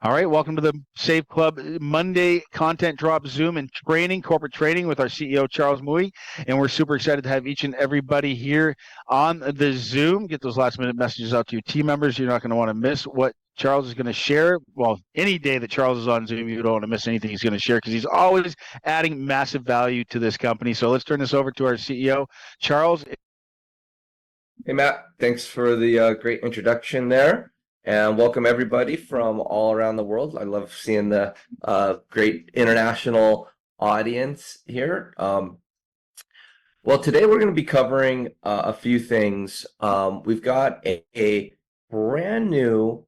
All right, welcome to the Save Club Monday content drop Zoom and training, corporate training with our CEO, Charles Mui. And we're super excited to have each and everybody here on the Zoom. Get those last minute messages out to your team members. You're not going to want to miss what Charles is going to share. Well, any day that Charles is on Zoom, you don't want to miss anything he's going to share because he's always adding massive value to this company. So let's turn this over to our CEO, Charles. Hey, Matt. Thanks for the great introduction there. And welcome everybody from all around the world. I love seeing the great international audience here. Well, today we're going to be covering a few things. We've got a brand new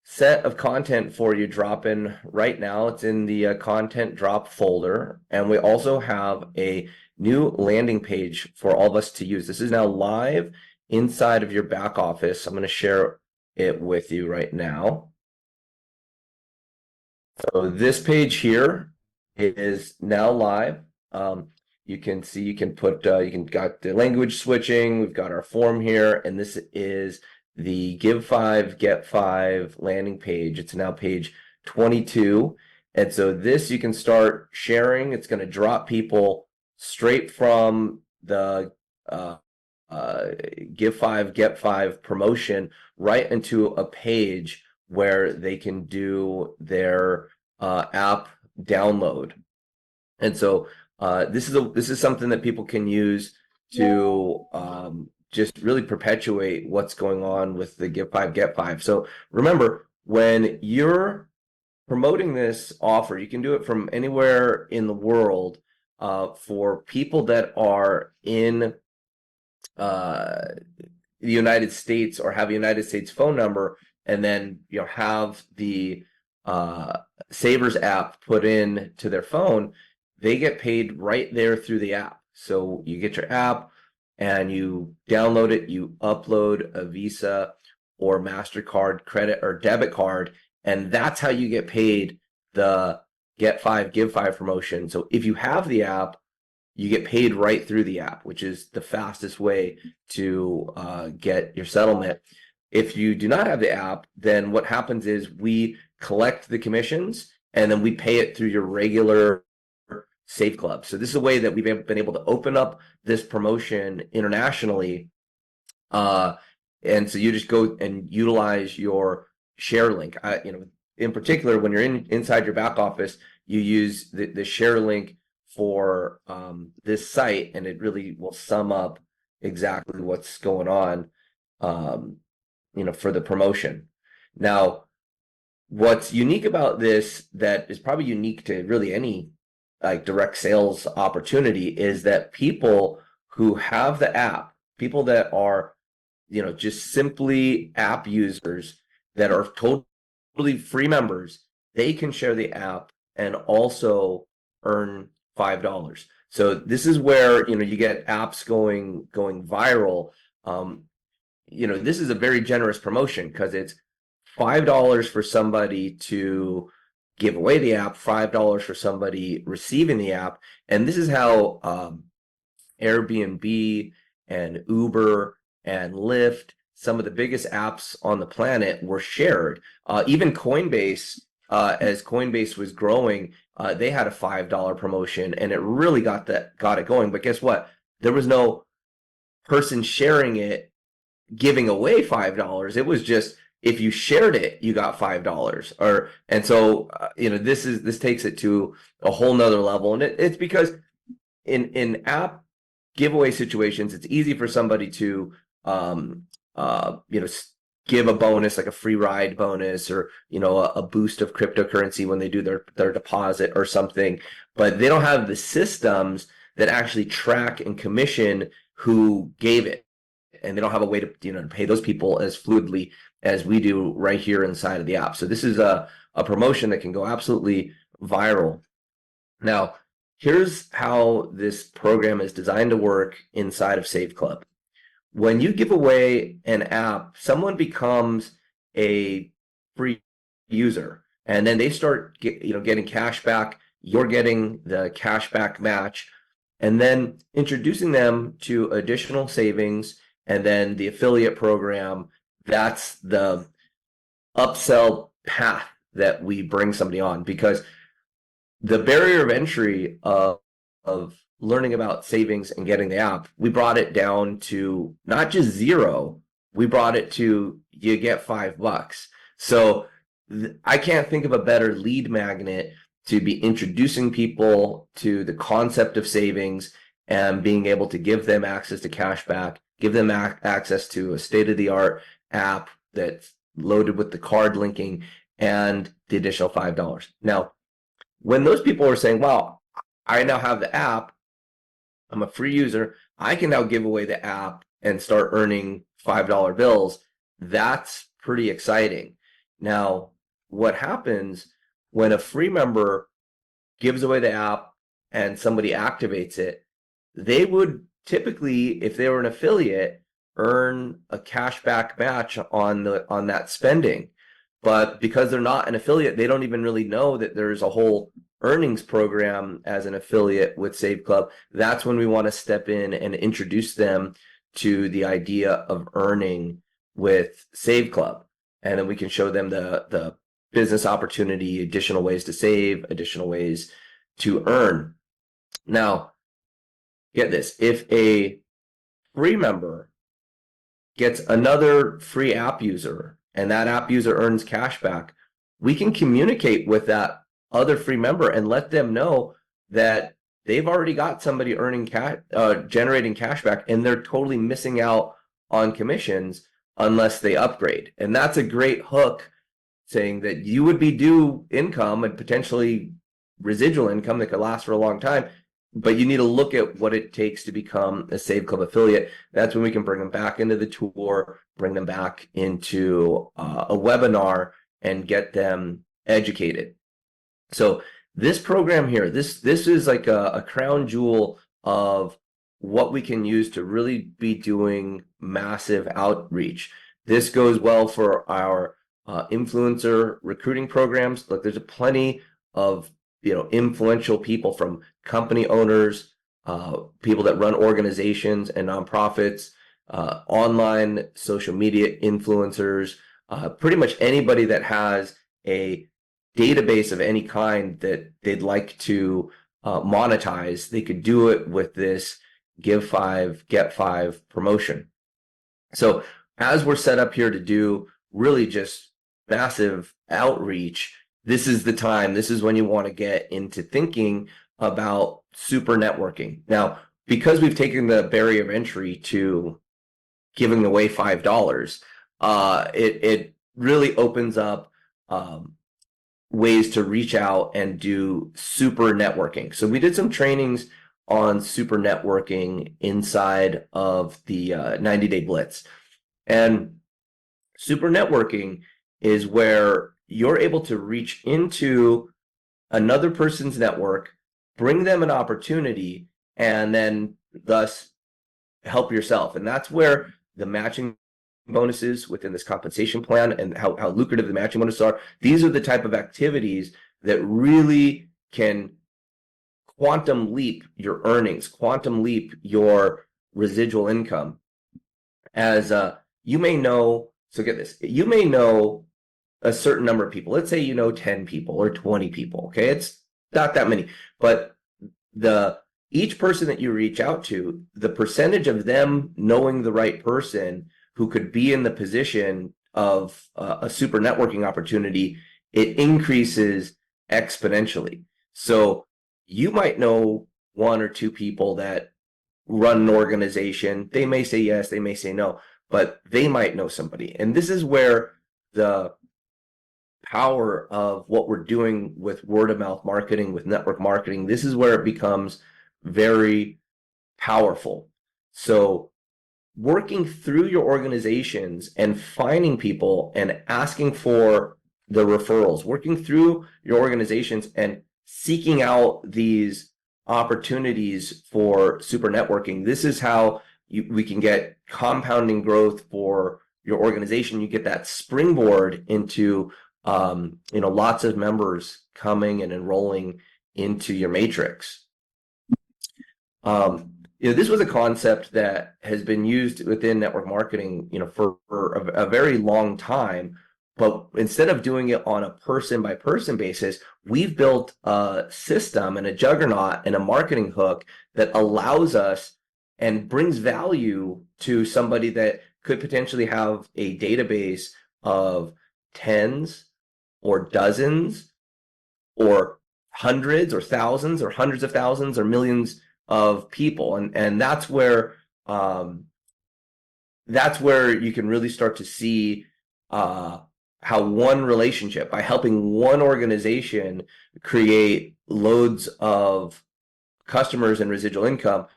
set of content for you dropping right now. It's in the content drop folder. And we also have a new landing page for all of us to use. This is now live inside of your back office. I'm going to share it with you right now. So this page here is now live. You can see, you can got the language switching. We've got our form here, and this is the Give 5, Get 5 landing page. It's now page 22. And so this you can start sharing. It's going to drop people straight from the Give 5, Get 5 promotion right into a page where they can do their app download. And so this is something that people can use to just really perpetuate what's going on with the Give 5, Get 5. So remember, when you're promoting this offer, you can do it from anywhere in the world for people that are in the United States or have a United States phone number, and then have the Savers app put in to their phone. They get paid right there through the app. So you get your app and you download it, you upload a Visa or MasterCard credit or debit card, and that's how you get paid the Get 5, Give 5 promotion. So if you have the app, you get paid right through the app, which is the fastest way to get your settlement. If you do not have the app, then what happens is we collect the commissions and then we pay it through your regular Save Club. So this is a way that we've been able to open up this promotion internationally. And so you just go and utilize your share link. In particular, when you're inside your back office, you use the share link for this site, and it really will sum up exactly what's going on, for the promotion. Now, what's unique about this, that is probably unique to really any direct sales opportunity, is that people who have the app, people that are, just simply app users that are totally free members, they can share the app and also earn $5. So this is where you get apps going viral. This is a very generous promotion because it's $5 for somebody to give away the app, $5 for somebody receiving the app, and this is how Airbnb and Uber and Lyft, some of the biggest apps on the planet, were shared. Even Coinbase, as Coinbase was growing, they had a $5 promotion, and it really got it going. But guess what? There was no person sharing it giving away $5. It was just, if you shared it, you got $5. And so this takes it to a whole nother level, and it's because in app giveaway situations, it's easy for somebody to give a bonus, like a free ride bonus, or a boost of cryptocurrency when they do their deposit or something, but they don't have the systems that actually track and commission who gave it, and they don't have a way to to pay those people as fluidly as we do right here inside of the app. So this is a promotion that can go absolutely viral. Now, here's how this program is designed to work inside of Save Club. When you give away an app, someone becomes a free user, and then they start getting cash back. You're getting the cash back match, and then introducing them to additional savings, and then the affiliate program. That's the upsell path that we bring somebody on, because the barrier of entry of learning about savings and getting the app, we brought it down to not just zero, we brought it to you get $5. So I can't think of a better lead magnet to be introducing people to the concept of savings and being able to give them access to cash back, give them access to a state-of-the-art app that's loaded with the card linking and the additional $5. Now, when those people are saying, wow, I now have the app, I'm a free user, I can now give away the app and start earning $5 bills, that's pretty exciting. Now, what happens when a free member gives away the app and somebody activates it, they would typically, if they were an affiliate, earn a cashback match on that spending. But because they're not an affiliate, they don't even really know that there's a whole earnings program as an affiliate with Save Club. That's when we want to step in and introduce them to the idea of earning with Save Club. And then we can show them the business opportunity, additional ways to save, additional ways to earn. Now, get this, if a free member gets another free app user and that app user earns cash back, we can communicate with that other free member and let them know that they've already got somebody earning generating cash back, and they're totally missing out on commissions unless they upgrade. And that's a great hook, saying that you would be due income and potentially residual income that could last for a long time, but you need to look at what it takes to become a Save Club affiliate. That's when we can bring them back into the tour, bring them back into a webinar, and get them educated. So this program here, this is like a crown jewel of what we can use to really be doing massive outreach. This goes well for our influencer recruiting programs. Look, there's plenty of influential people, from company owners, people that run organizations and nonprofits, online social media influencers, pretty much anybody that has a database of any kind that they'd like to monetize. They could do it with this give 5, get 5 promotion. So as we're set up here to do really just massive outreach, this is the time, this is when you want to get into thinking about super networking. Now, because we've taken the barrier of entry to giving away $5, it really opens up ways to reach out and do super networking. So we did some trainings on super networking inside of the 90-day blitz. And super networking is where you're able to reach into another person's network, bring them an opportunity, and then thus help yourself. And that's where the matching bonuses within this compensation plan and how lucrative the matching bonuses are. These are the type of activities that really can quantum leap your earnings, quantum leap your residual income. As you may know, so get this, you may know a certain number of people. Let's say 10 people or 20 people. Okay, it's not that many, but each person that you reach out to, the percentage of them knowing the right person who could be in the position of a super networking opportunity, it increases exponentially. So you might know 1 or 2 people that run an organization. They may say yes, they may say no, but they might know somebody. And this is where the power of what we're doing with word of mouth marketing, with network marketing, this is where it becomes very powerful. So working through your organizations and finding people and asking for the referrals, working through your organizations and seeking out these opportunities for super networking. This is how we can get compounding growth for your organization. You get that springboard into lots of members coming and enrolling into your matrix. This was a concept that has been used within network marketing, for a very long time, But instead of doing it on a person by person basis, we've built a system and a juggernaut and a marketing hook that allows us and brings value to somebody that could potentially have a database of tens or dozens or hundreds or thousands or hundreds of thousands or millions of people. And that's where you can really start to see how one relationship, by helping one organization create loads of customers and residual income,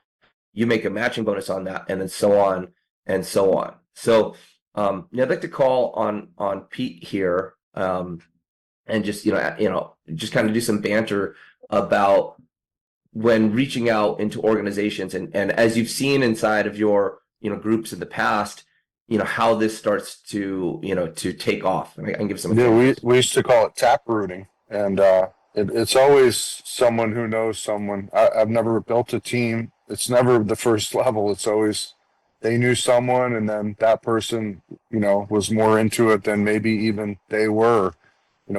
you make a matching bonus on that, and then so on and so on. So I'd like to call on Pete here, and just just kind of do some banter about when reaching out into organizations, and as you've seen inside of your groups in the past, how this starts to to take off. And I can give some examples. We used to call it tap rooting, and it's always someone who knows someone. I've never built a team. It's never the first level. It's always they knew someone, and then that person was more into it than maybe even they were,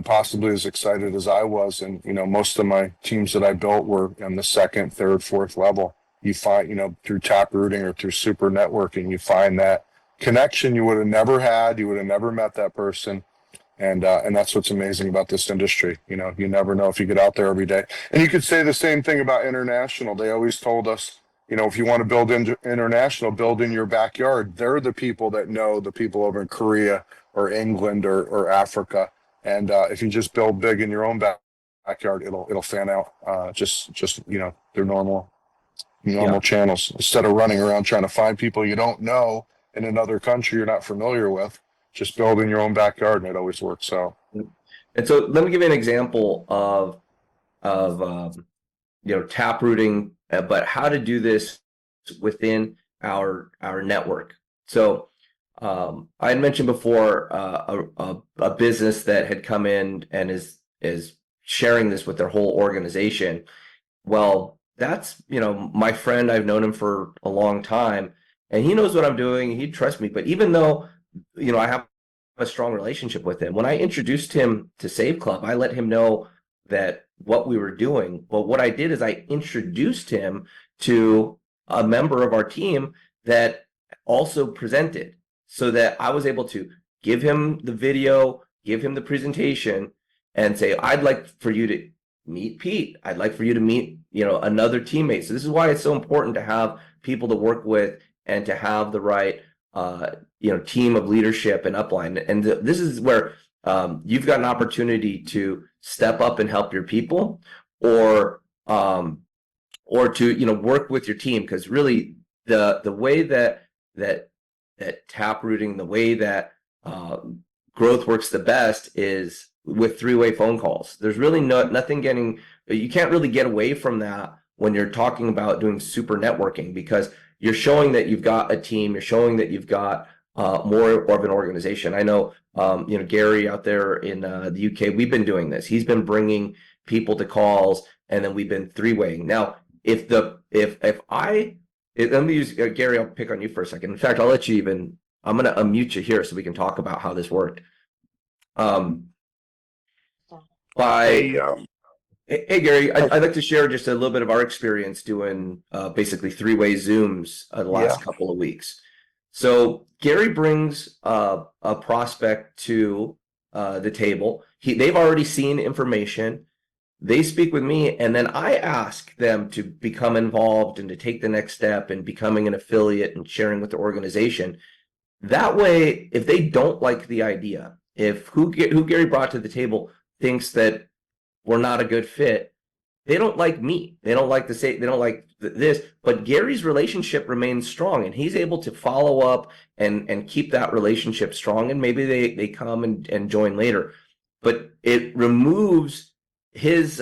possibly as excited as I was. And most of my teams that I built were on the second, third, fourth level. You find through tap rooting or through super networking, you find that connection you would have never had. You would have never met that person. And that's what's amazing about this industry. You never know if you get out there every day. And you could say the same thing about international. They always told us, if you want to build international, build in your backyard. They're the people that know the people over in Korea or England or Africa. And if you just build big in your own backyard, it'll fan out. Just their normal channels, instead of running around trying to find people you don't know in another country you're not familiar with. Just build in your own backyard, and it always works out. And so let me give you an example of tap rooting, but how to do this within our network. So I had mentioned before a business that had come in and is sharing this with their whole organization. Well, that's my friend. I've known him for a long time, and he knows what I'm doing. He trusts me. But even though I have a strong relationship with him, when I introduced him to Save Club, I let him know that what we were doing. But what I did is I introduced him to a member of our team that also presented, so that I was able to give him the video, give him the presentation, and say, I'd like for you to meet Pete. I'd like for you to meet, another teammate. So this is why it's so important to have people to work with and to have the right, team of leadership and upline. And this is where you've got an opportunity to step up and help your people, or to work with your team, because really the way that tap rooting, the way that growth works the best is with three-way phone calls. There's really nothing you can't really get away from that when you're talking about doing super networking, because you're showing that you've got a team, you're showing that you've got more of an organization. I know, Gary out there in the UK, we've been doing this. He's been bringing people to calls, and then we've been three-waying. Now, let me use Gary, I'll pick on you for a second. In fact, I'll let you I'm going to unmute you here so we can talk about how this worked. Hey, Gary, I'd like to share just a little bit of our experience doing basically three-way Zooms the last couple of weeks. So Gary brings a prospect to the table. They've already seen information. They speak with me, and then I ask them to become involved and to take the next step in becoming an affiliate and sharing with the organization. That way, if they don't like the idea, if who Gary brought to the table thinks that we're not a good fit, they don't like me. They don't like this, but Gary's relationship remains strong, and he's able to follow up and keep that relationship strong, and maybe they come and join later. But it removes his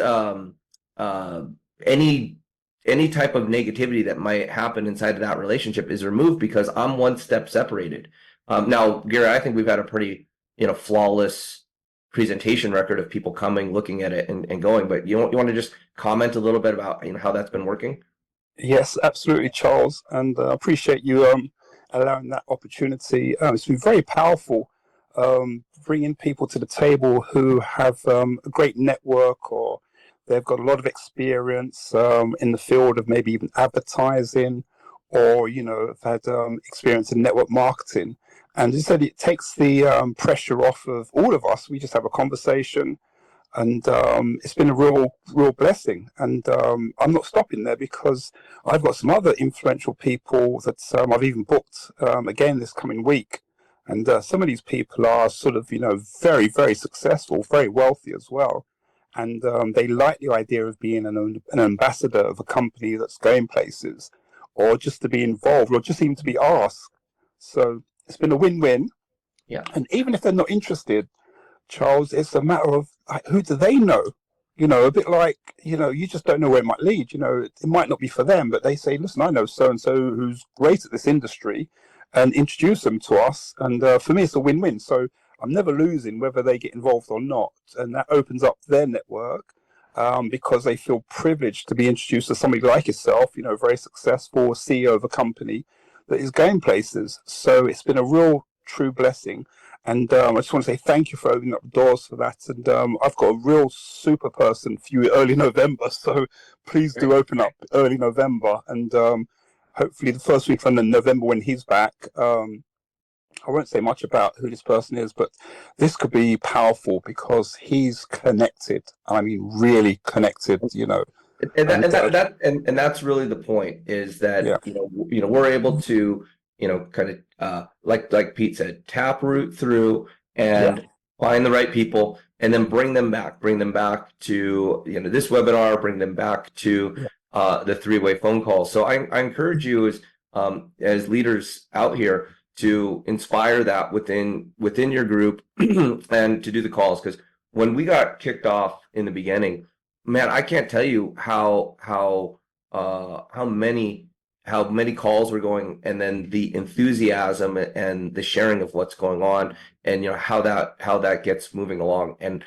any type of negativity that might happen inside of that relationship is removed, because I'm one step separated. Now, Gary, I think we've had a pretty flawless presentation record of people coming, looking at it, and going. But you want to just comment a little bit about how that's been working? Yes, absolutely, Charles, and I appreciate you allowing that opportunity. It's been very powerful bringing people to the table who have a great network, or they've got a lot of experience in the field of maybe even advertising, or have had experience in network marketing. And as I said, it takes the pressure off of all of us. We just have a conversation, and it's been a real blessing. And I'm not stopping there, because I've got some other influential people that I've even booked again this coming week. And some of these people are sort of, very, very successful, very wealthy as well. And they like the idea of being an ambassador of a company that's going places, or just to be involved, or just even to be asked. So it's been a win-win. Yeah. And even if they're not interested, Charles, it's a matter of who do they know? A bit like, you just don't know where it might lead. It might not be for them, but they say, listen, I know so-and-so who's great at this industry, and introduce them to us. And for me, it's a win-win. So I'm never losing whether they get involved or not. And that opens up their network because they feel privileged to be introduced to somebody like yourself, very successful CEO of a company that is going places. So it's been a real true blessing. And I just want to say thank you for opening up the doors for that. And I've got a real super person for you early November. So please do open up early November. And hopefully the first week from November when he's back, I won't say much about who this person is, but this could be powerful because he's connected. I mean, really connected, And that's really the point, is that Yeah. we're able to kind of like Pete said, tap root through and find the right people, and then bring them back to this webinar, bring them back to the three-way phone call. So I encourage you as leaders out here to inspire that within your group and to do the calls, because when we got kicked off in the beginning, man, I can't tell you how many calls were going, and then the enthusiasm and the sharing of what's going on, and how that gets moving along. And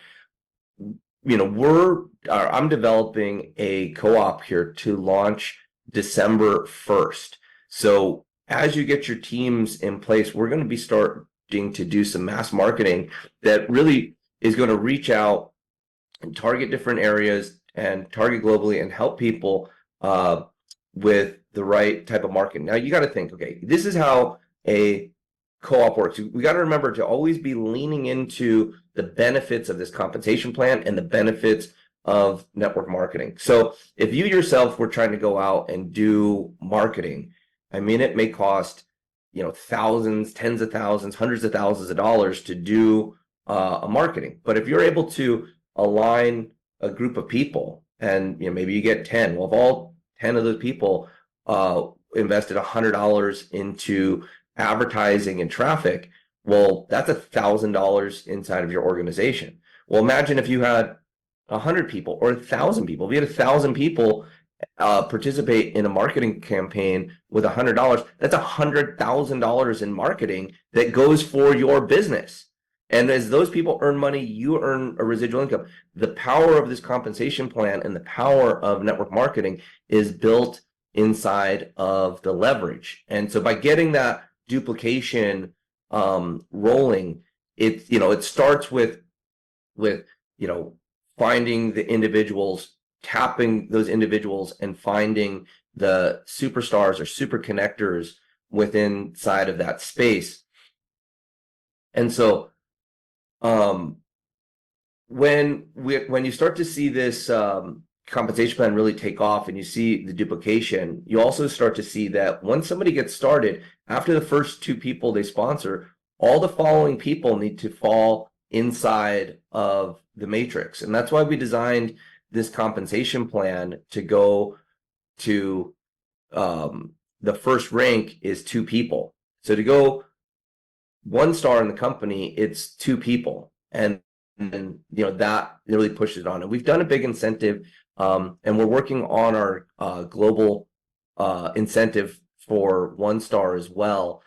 I'm developing a co-op here to launch December 1st. So as you get your teams in place, we're going to be starting to do some mass marketing that really is going to reach out and target different areas and target globally and help people with the right type of marketing. Now you got to think, okay, this is how a co-op works. We got to remember to always be leaning into the benefits of this compensation plan and the benefits of network marketing. So if you yourself were trying to go out and do marketing, I mean, it may cost thousands, tens of thousands, hundreds of thousands of dollars to do a marketing. But if you're able to align a group of people, and maybe you get 10, well, if all 10 of those people invested $100 into advertising and traffic, well, that's $1,000 inside of your organization. Well, imagine if you had 100 people or 1,000 people. If you had 1,000 people participate in a marketing campaign with $100, that's $100,000 in marketing that goes for your business. And as those people earn money, you earn a residual income. The power of this compensation plan and the power of network marketing is built inside of the leverage. And so by getting that duplication rolling, it starts with finding the individuals, tapping those individuals, and finding the superstars or super connectors within side of that space. And so when you start to see this compensation plan really take off and you see the duplication, you also start to see that once somebody gets started, after the first 2 people they sponsor, all the following people need to fall inside of the matrix. And that's why we designed this compensation plan to go to the first rank is 2 people. So to go 1 star in the company, it's 2 people. And that really pushes it on. And we've done a big incentive, and we're working on our global incentive for 1 star as well.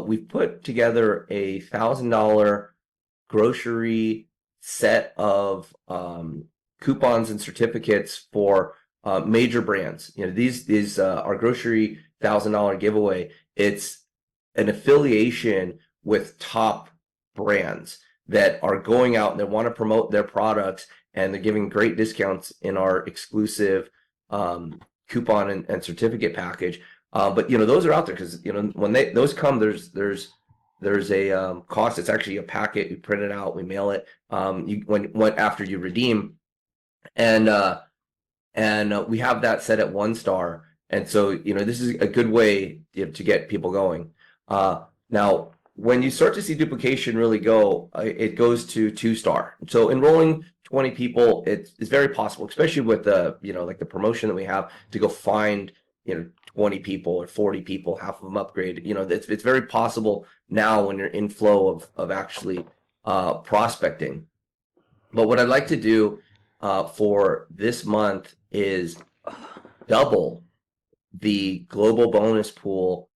We've put together a $1,000 grocery set of coupons and certificates for major brands. These our grocery $1,000 giveaway. It's an affiliation with top brands that are going out and they want to promote their products, and they're giving great discounts in our exclusive coupon and certificate package. But those are out there because when those come, there's a cost. It's actually a packet. We print it out, we mail it. When after you redeem, and we have that set at 1 star. And so this is a good way to get people going. Now, when you start to see duplication really go, it goes to 2 star. So enrolling 20 people, it's very possible, especially with the like the promotion that we have, to go find 20 people or 40 people, half of them upgrade. It's very possible now when you're in flow of actually prospecting. But what I'd like to do for this month is double the global bonus pool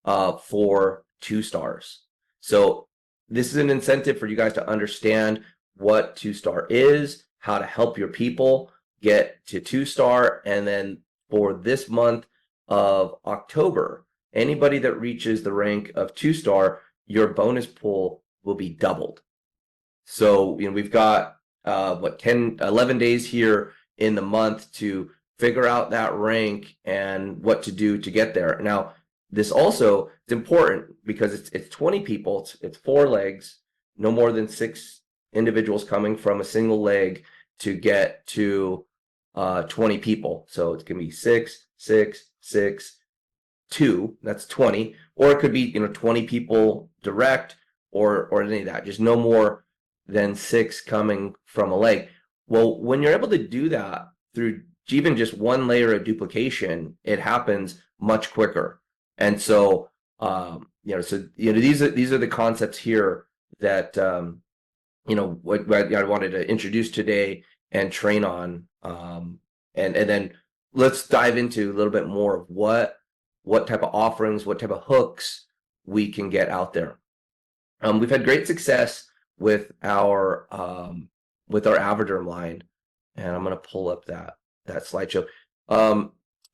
for 2 stars. So this is an incentive for you guys to understand what 2 star is, how to help your people get to 2 star. And then for this month of October, anybody that reaches the rank of 2 star, your bonus pool will be doubled. So we've got 11 days here in the month to figure out that rank and what to do to get there. Now, this also is important because it's 20 people, it's 4 legs, no more than 6 individuals coming from a single leg to get to 20 people. So it's gonna be 6, 6, 6, 2. That's 20, or it could be 20 people direct, or any of that. Just no more than 6 coming from a leg. Well, when you're able to do that through even just 1 layer of duplication, it happens much quicker. And so, these are the concepts here that what I wanted to introduce today and train on. And then let's dive into a little bit more of what type of offerings, what type of hooks we can get out there. We've had great success with our Avoderm line, and I'm going to pull up that slideshow.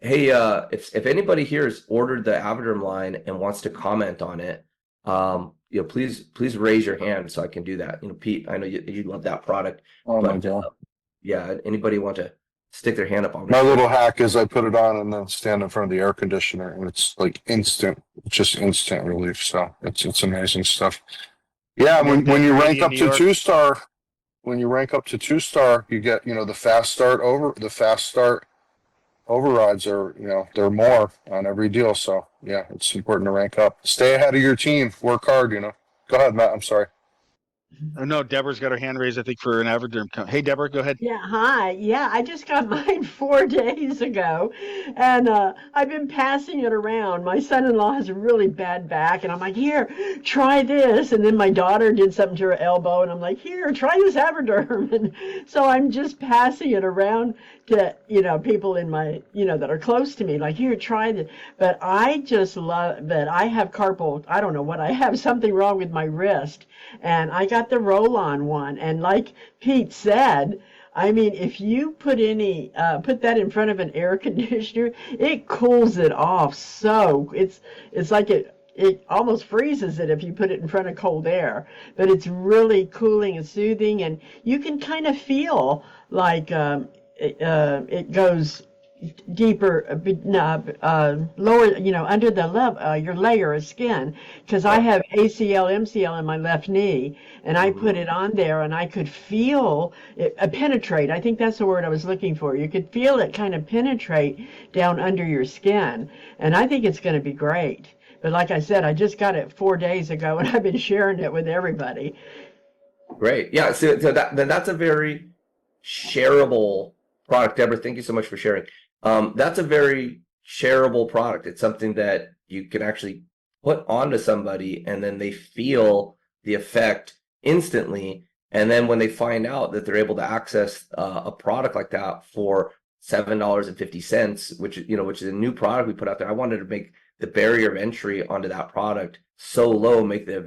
Hey, if anybody here has ordered the Avoderm line and wants to comment on it, please raise your hand so I can do that. Pete, I know you love that product. Oh my God. Yeah, anybody want to stick their hand up on it? My little hack is I put it on and then stand in front of the air conditioner, and it's like instant relief. So it's amazing stuff. Yeah, when you rank up to 2 star, you get the fast start overrides are they're more on every deal. So yeah, it's important to rank up. Stay ahead of your team. Work hard. Go ahead, Matt. I'm sorry. No, Deborah's got her hand raised, I think, for an Avoderm. Hey, Deborah, go ahead. Yeah, hi. Yeah, I just got mine 4 days ago, and I've been passing it around. My son-in-law has a really bad back, and I'm like, here, try this. And then my daughter did something to her elbow, and I'm like, here, try this Avoderm. And so I'm just passing it around to, people in my, that are close to me, like, here, try this. But I just love that I have I don't know what I have, something wrong with my wrist. And I got the roll-on one, and like Pete said, I mean, if you put that in front of an air conditioner, it cools it off. So it's like it almost freezes it if you put it in front of cold air. But it's really cooling and soothing, and you can kind of feel like it goes deeper, lower, under the level, your layer of skin. Because I have ACL, MCL in my left knee, and I put it on there, and I could feel it penetrate. I think that's the word I was looking for. You could feel it kind of penetrate down under your skin, and I think it's going to be great. But like I said, I just got it 4 days ago, and I've been sharing it with everybody. Great. Yeah. So that's a very shareable product. Deborah, thank you so much for sharing. That's a very shareable product. It's something that you can actually put onto somebody, and then they feel the effect instantly. And then when they find out that they're able to access a product like that for $7.50, which is a new product we put out there, I wanted to make the barrier of entry onto that product so low, make the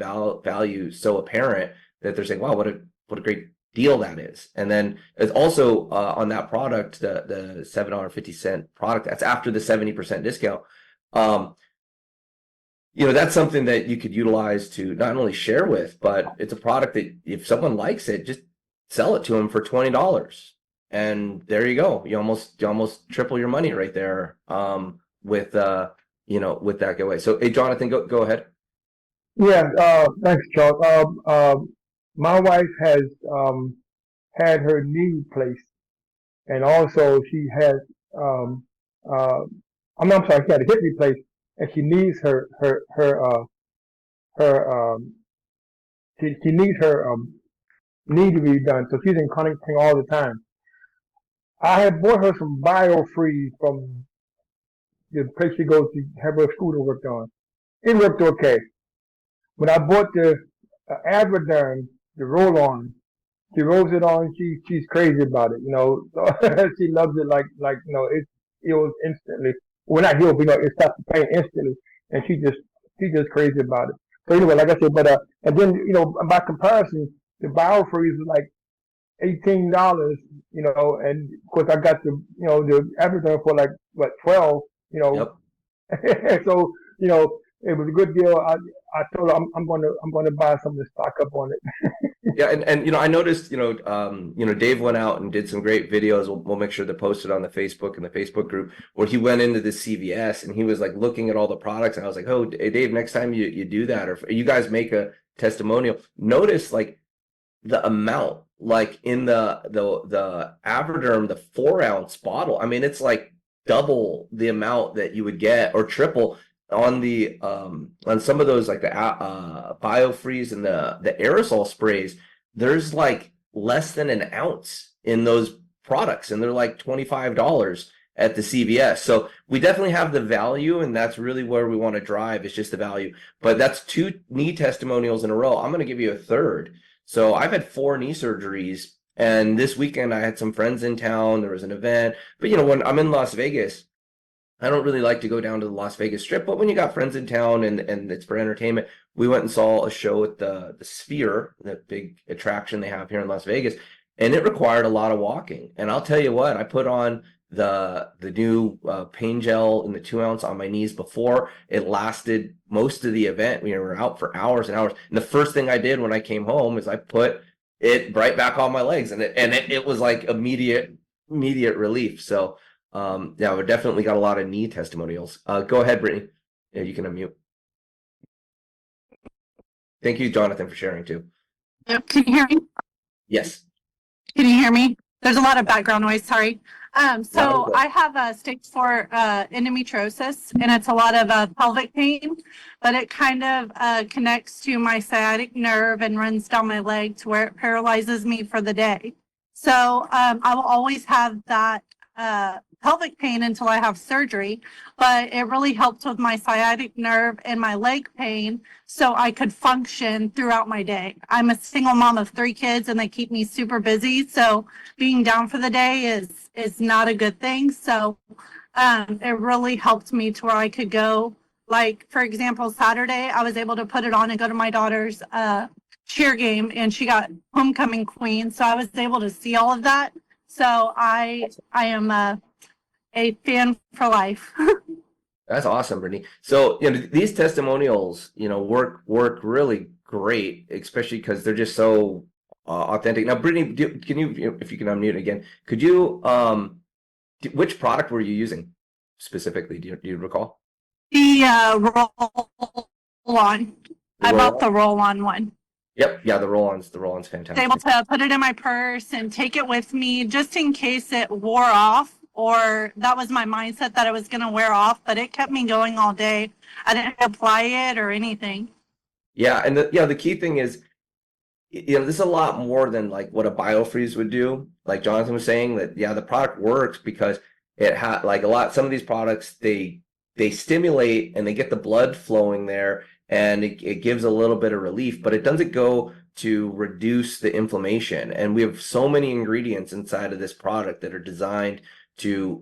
value so apparent that they're saying, wow, what a great deal that is. And then it's also on that product, the $7.50 product, that's after the 70% discount. that's something that you could utilize to not only share with, but it's a product that if someone likes it, just sell it to them for $20. And there you go. You almost triple your money right there with with that giveaway. So hey, Jonathan, go ahead. Yeah, thanks, Charles. My wife has had her knee replaced, and also she has I'm sorry, she had a hip replaced, and she needs her she needs her knee to be done. So she's in chronic pain all the time. I had bought her some biofreeze from the place she goes to have her scooter worked on. It worked okay. When I bought the Aberderm, the roll-on, she rolls it on. She's crazy about it. She loves it like it heals instantly. Well, not heals, but it stops the pain instantly, and she's just crazy about it. So anyway, like I said, but and then by comparison, the biofreeze is like $18. And of course I got the Aberderm for like what 12. Yep. So it was a good deal. I told her I'm gonna buy some to stock up on it. Yeah, and I noticed Dave went out and did some great videos. We'll make sure they're posted on the Facebook and the Facebook group where he went into the CVS and he was like looking at all the products, and I was like, oh, hey, Dave, next time you do that, or if you guys make a testimonial, notice like the amount, like in the Aberderm, the 4-ounce bottle. I mean, it's like double the amount that you would get, or triple on the on some of those, like the biofreeze and the aerosol sprays. There's like less than an ounce in those products, and they're like $25 at the CVS. So we definitely have the value, and that's really where we want to drive, is just the value. But that's 2 knee testimonials in a row. I'm going to give you a third. So I've had 4 knee surgeries, and this weekend I had some friends in town. There was an event, but when I'm in Las Vegas, I don't really like to go down to the Las Vegas Strip, but when you got friends in town and it's for entertainment, we went and saw a show at the Sphere, the big attraction they have here in Las Vegas, and it required a lot of walking. And I'll tell you what, I put on the new pain gel in the 2-ounce on my knees before. It lasted most of the event. We were out for hours and hours. And the first thing I did when I came home is I put it right back on my legs, and it was like immediate relief. So yeah, we definitely got a lot of knee testimonials. Go ahead, Brittany. Yeah, you can unmute. Thank you, Jonathan, for sharing too. Yep. Can you hear me? Yes. Can you hear me? There's a lot of background noise, sorry. So I have stage 4 endometriosis, and it's a lot of pelvic pain, but it kind of connects to my sciatic nerve and runs down my leg to where it paralyzes me for the day. So I will always have that pelvic pain until I have surgery, but it really helped with my sciatic nerve and my leg pain so I could function throughout my day. I'm a single mom of 3 kids, and they keep me super busy, so being down for the day is not a good thing. So it really helped me to where I could go, like, for example, Saturday I was able to put it on and go to my daughter's cheer game, and she got homecoming queen, so I was able to see all of that. So I am a fan for life. That's awesome, Brittany. So these testimonials work really great, especially because they're just so authentic. Now, Brittany, can you, if you can unmute again, could you which product were you using specifically? Do you recall? The roll-on. I bought the roll-on one. Yep. Yeah, the roll-on's fantastic. I was able to put it in my purse and take it with me just in case it wore off, or that was my mindset that it was going to wear off, but it kept me going all day. I didn't apply it or anything. Yeah, and the key thing is, this is a lot more than like what a biofreeze would do. Like Jonathan was saying, that the product works because it had like some of these products, they stimulate and they get the blood flowing there, and it gives a little bit of relief, but it doesn't go to reduce the inflammation. And we have so many ingredients inside of this product that are designed to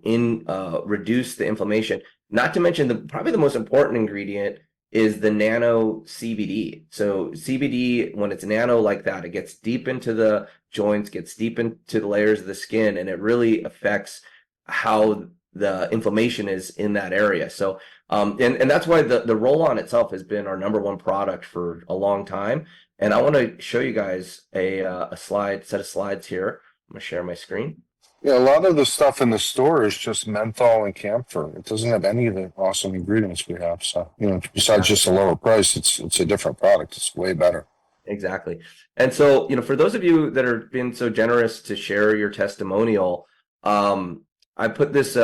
reduce the inflammation. Not to mention, probably the most important ingredient is the nano CBD. So CBD, when it's nano like that, it gets deep into the joints, gets deep into the layers of the skin, and it really affects how the inflammation is in that area. So, and that's why the roll-on itself has been our #1 product for a long time. And I want to show you guys a set of slides here. I'm gonna share my screen. Yeah, a lot of the stuff in the store is just menthol and camphor. It doesn't have any of the awesome ingredients we have. So, besides just a lower price, it's a different product. It's way better. Exactly. And so, for those of you that are been so generous to share your testimonial, I put this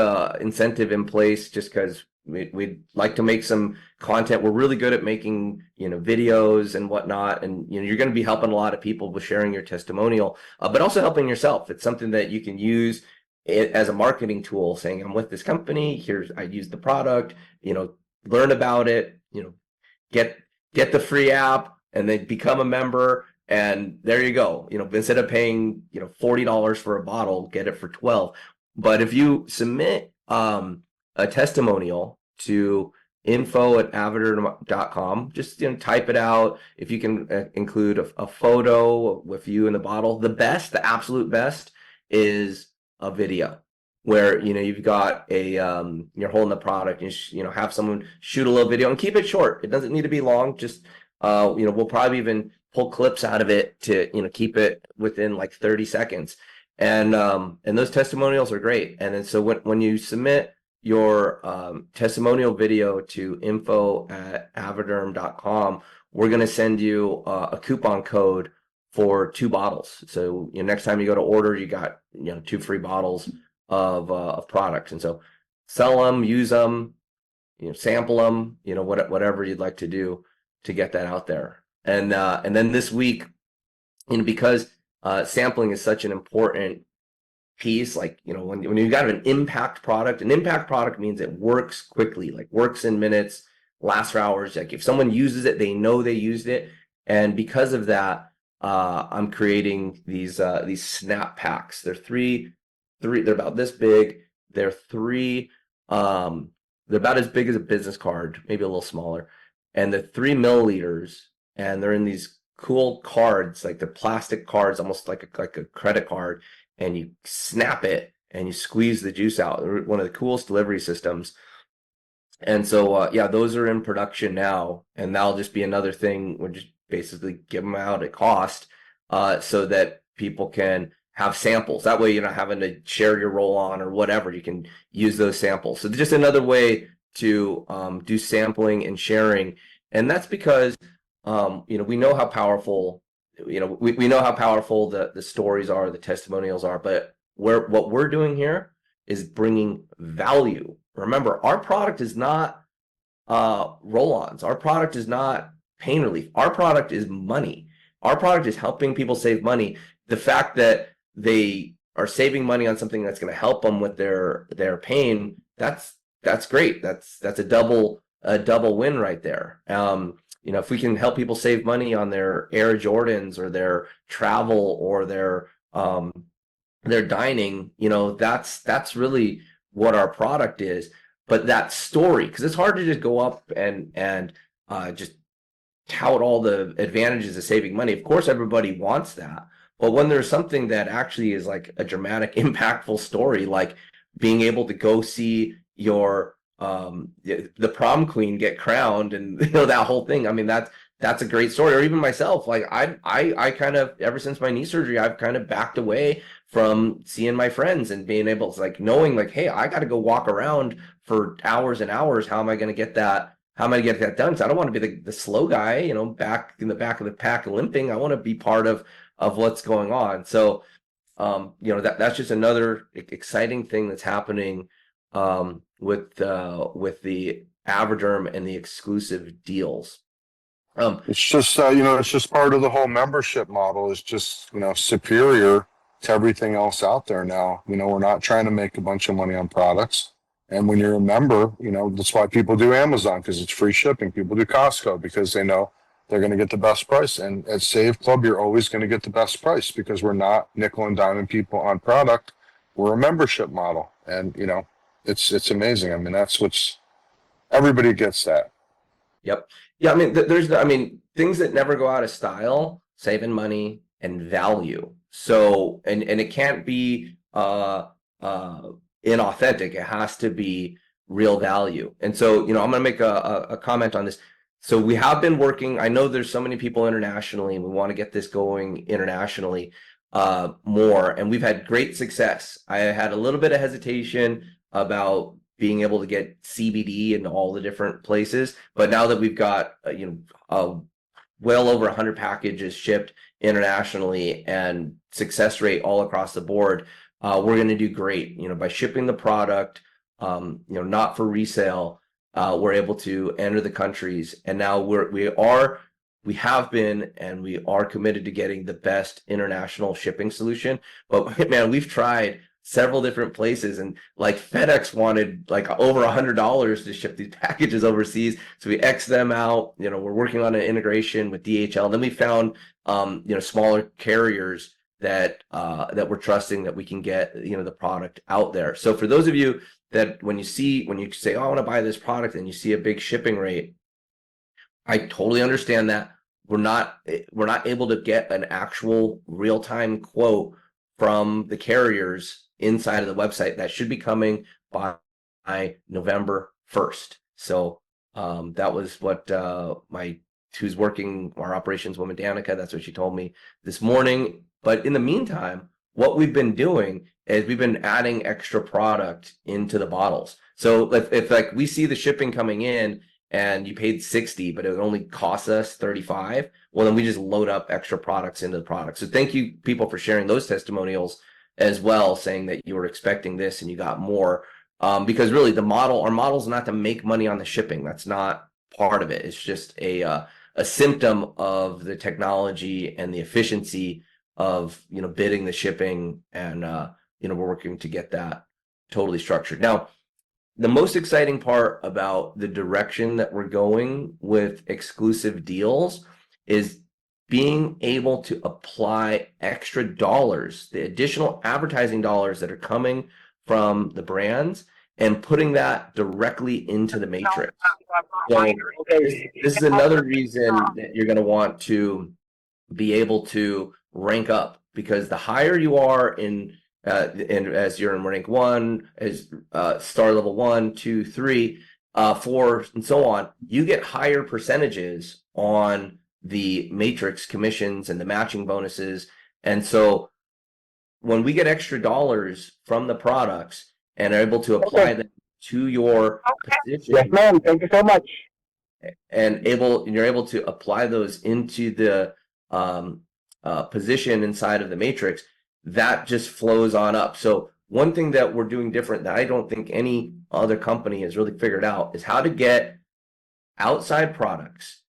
incentive in place just because we'd like to make some content. We're really good at making, videos and whatnot. And, you're going to be helping a lot of people with sharing your testimonial, but also helping yourself. It's something that you can use it as a marketing tool, saying, I'm with this company. I use the product, learn about it, get the free app and then become a member. And there you go. Instead of paying, $40 for a bottle, get it for $12. But if you submit a testimonial to info@avaderm.com, just type it out. If you can include a photo with you in the bottle, the absolute best is a video where you've got you're holding the product, and have someone shoot a little video and keep it short. It doesn't need to be long. Just we'll probably even pull clips out of it to keep it within like 30 seconds. And those testimonials are great. And then so when you submit your testimonial video to info@avaderm.com, we're going to send you a coupon code for 2 bottles. So next time you go to order, you got 2 free bottles of products. And so sell them, use them, sample them, whatever you'd like to do to get that out there. And then this week, because sampling is such an important piece, like when you've got an impact product means it works quickly, like works in minutes, lasts for hours. Like if someone uses it, they know they used it. And because of that, I'm creating these snap packs. They're they're about this big. They're about as big as a business card, maybe a little smaller, and they're 3 milliliters, and they're in these cool cards, like they're plastic cards, almost like a credit card, and you snap it and you squeeze the juice out. They're one of the coolest delivery systems. And so, those are in production now, and that'll just be another thing. We'll just basically give them out at cost, so that people can have samples. That way you're not having to share your roll-on or whatever. You can use those samples. So just another way to do sampling and sharing. And that's because we know how powerful we know how powerful the stories are, the testimonials are, but what we're doing here is bringing value. Remember, our product is not roll-ons. Our product is not pain relief. Our product is money. Our product is helping people save money. The fact that they are saving money on something that's going to help them with their pain, that's great. That's a double win right there. If we can help people save money on their Air Jordans or their travel or their dining, that's really what our product is. But that story, because it's hard to just go up and just tout all the advantages of saving money. Of course, everybody wants that. But when there's something that actually is like a dramatic, impactful story, like being able to go see your the prom queen get crowned and that whole thing. I mean, that's a great story. Or even myself, like I kind of, ever since my knee surgery, I've kind of backed away from seeing my friends and being able to, like, knowing like, hey, I got to go walk around for hours and hours. How am I going to get that? How am I going to get that done? Because I don't want to be the slow guy, back in the back of the pack limping. I want to be part of what's going on. So, that's just another exciting thing that's happening with the Avaderm and the exclusive deals. It's just it's just part of the whole membership model. Is just superior to everything else out there now. We're not trying to make a bunch of money on products. And when you're a member, that's why people do Amazon, because it's free shipping. People do Costco because they know they're going to get the best price. And at Save Club, you're always going to get the best price because we're not nickel and diming people on product. We're a membership model. And, it's amazing. I mean, everybody gets that. Yep. Yeah. I mean, there's things that never go out of style: saving money and value. So, and it can't be inauthentic. It has to be real value. And so, I'm going to make a comment on this. So we have been working. I know there's so many people internationally, and we want to get this going internationally more. And we've had great success. I had a little bit of hesitation about being able to get CBD in all the different places, but now that we've got well over 100 packages shipped internationally and success rate all across the board, we're going to do great. By shipping the product, not for resale, we're able to enter the countries, and now we have been, and we are committed to getting the best international shipping solution. But man, we've tried several different places, and like FedEx wanted like over $100 to ship these packages overseas, so we X them out. We're working on an integration with DHL. Then we found smaller carriers that we're trusting that we can get the product out there. So for those of you that when you say, oh, I want to buy this product, and you see a big shipping rate, I totally understand that. We're not able to get an actual real-time quote from the carriers inside of the website. That should be coming by November 1st. So that was what who's working, our operations woman, Danica, that's what she told me this morning. But in the meantime, what we've been doing is we've been adding extra product into the bottles. So if like we see the shipping coming in and you paid 60, but it only costs us 35, well, then we just load up extra products into the product. So thank you, people, for sharing those testimonials as well, saying that you were expecting this and you got more. Because really our model is not to make money on the shipping. That's not part of it. It's just a symptom of the technology and the efficiency of bidding the shipping, and we're working to get that totally structured. Now, the most exciting part about the direction that we're going with exclusive deals is being able to apply extra dollars, the additional advertising dollars that are coming from the brands, and putting that directly into the matrix. So this is another reason that you're going to want to be able to rank up, because the higher you are and as you're in rank 1, as star level 1, 2, 3, 4, and so on, you get higher percentages on the matrix commissions and the matching bonuses. And so when we get extra dollars from the products and are able to apply them to your position, Yes, ma'am. Thank you so much. and you're able to apply those into the position inside of the matrix, that just flows on up. So one thing that we're doing different that I don't think any other company has really figured out is how to get outside products,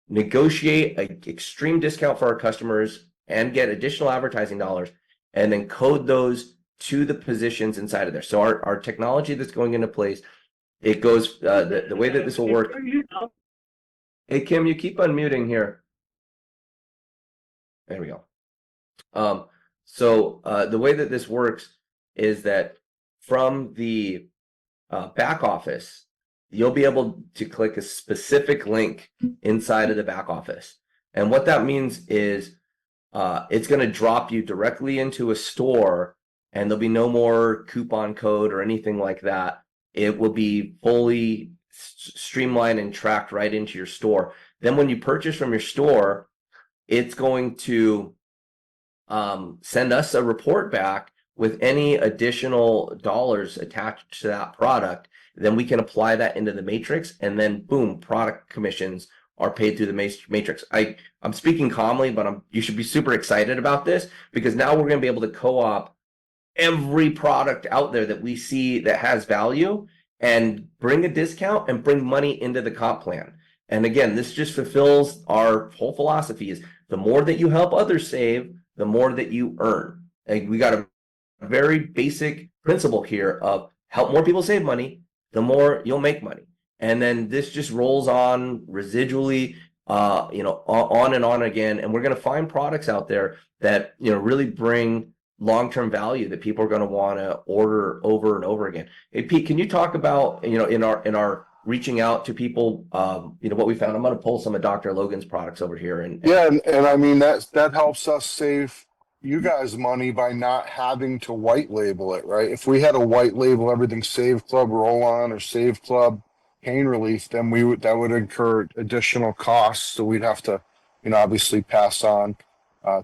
negotiate an extreme discount for our customers, and get additional advertising dollars, and then code those to the positions inside of there. So our technology that's going into place, it goes the way that this will work. Hey, Kim, you keep unmuting here. There we go. So the way that this works is that from the back office, you'll be able to click a specific link inside of the back office. And what that means is it's going to drop you directly into a store, and there'll be no more coupon code or anything like that. It will be fully streamlined and tracked right into your store. Then when you purchase from your store, it's going to send us a report back with any additional dollars attached to that product. Then we can apply that into the matrix, and then boom, product commissions are paid through the matrix. I'm speaking calmly, but you should be super excited about this, because now we're going to be able to co-op every product out there that we see that has value and bring a discount and bring money into the comp plan. And again, this just fulfills our whole philosophy is the more that you help others save, the more that you earn. And we got a very basic principle here of help more people save money, the more you'll make money. And then this just rolls on residually, on and on again. And we're going to find products out there that, really bring long-term value that people are going to want to order over and over again. Hey, Pete, can you talk about, in our reaching out to people, what we found? I'm going to pull some of Dr. Logan's products over here. And I mean, that helps us save you guys money by not having to white label it, right? If we had a white label everything Save Club Roll On or Save Club Pain Relief, then that would incur additional costs. So we'd have to, obviously pass on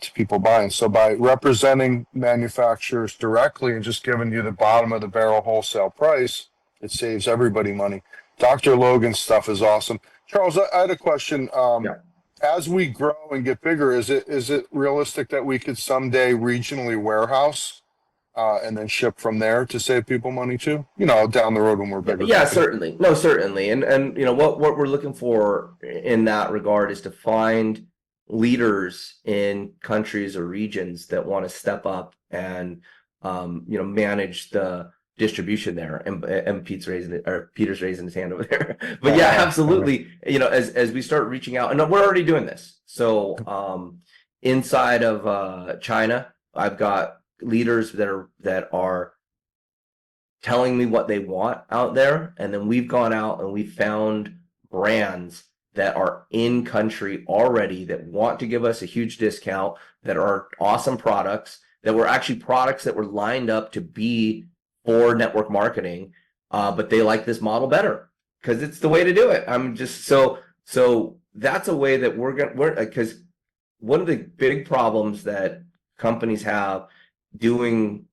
to people buying. So by representing manufacturers directly and just giving you the bottom of the barrel wholesale price, it saves everybody money. Dr. Logan's stuff is awesome. Charles, I had a question. Yeah. As we grow and get bigger, is it realistic that we could someday regionally warehouse and then ship from there to save people money too? Down the road when we're bigger. Yeah, certainly. No, certainly. And what we're looking for in that regard is to find leaders in countries or regions that want to step up and manage the distribution there. And Peter's raising his hand over there. But yeah, absolutely. As we start reaching out, and we're already doing this. So inside of China, I've got leaders that are telling me what they want out there, and then we've gone out and we've found brands that are in country already that want to give us a huge discount, that are awesome products, that were actually products that were lined up to be for network marketing, but they like this model better because it's the way to do it. I'm just so that's a way that we're because one of the big problems that companies have doing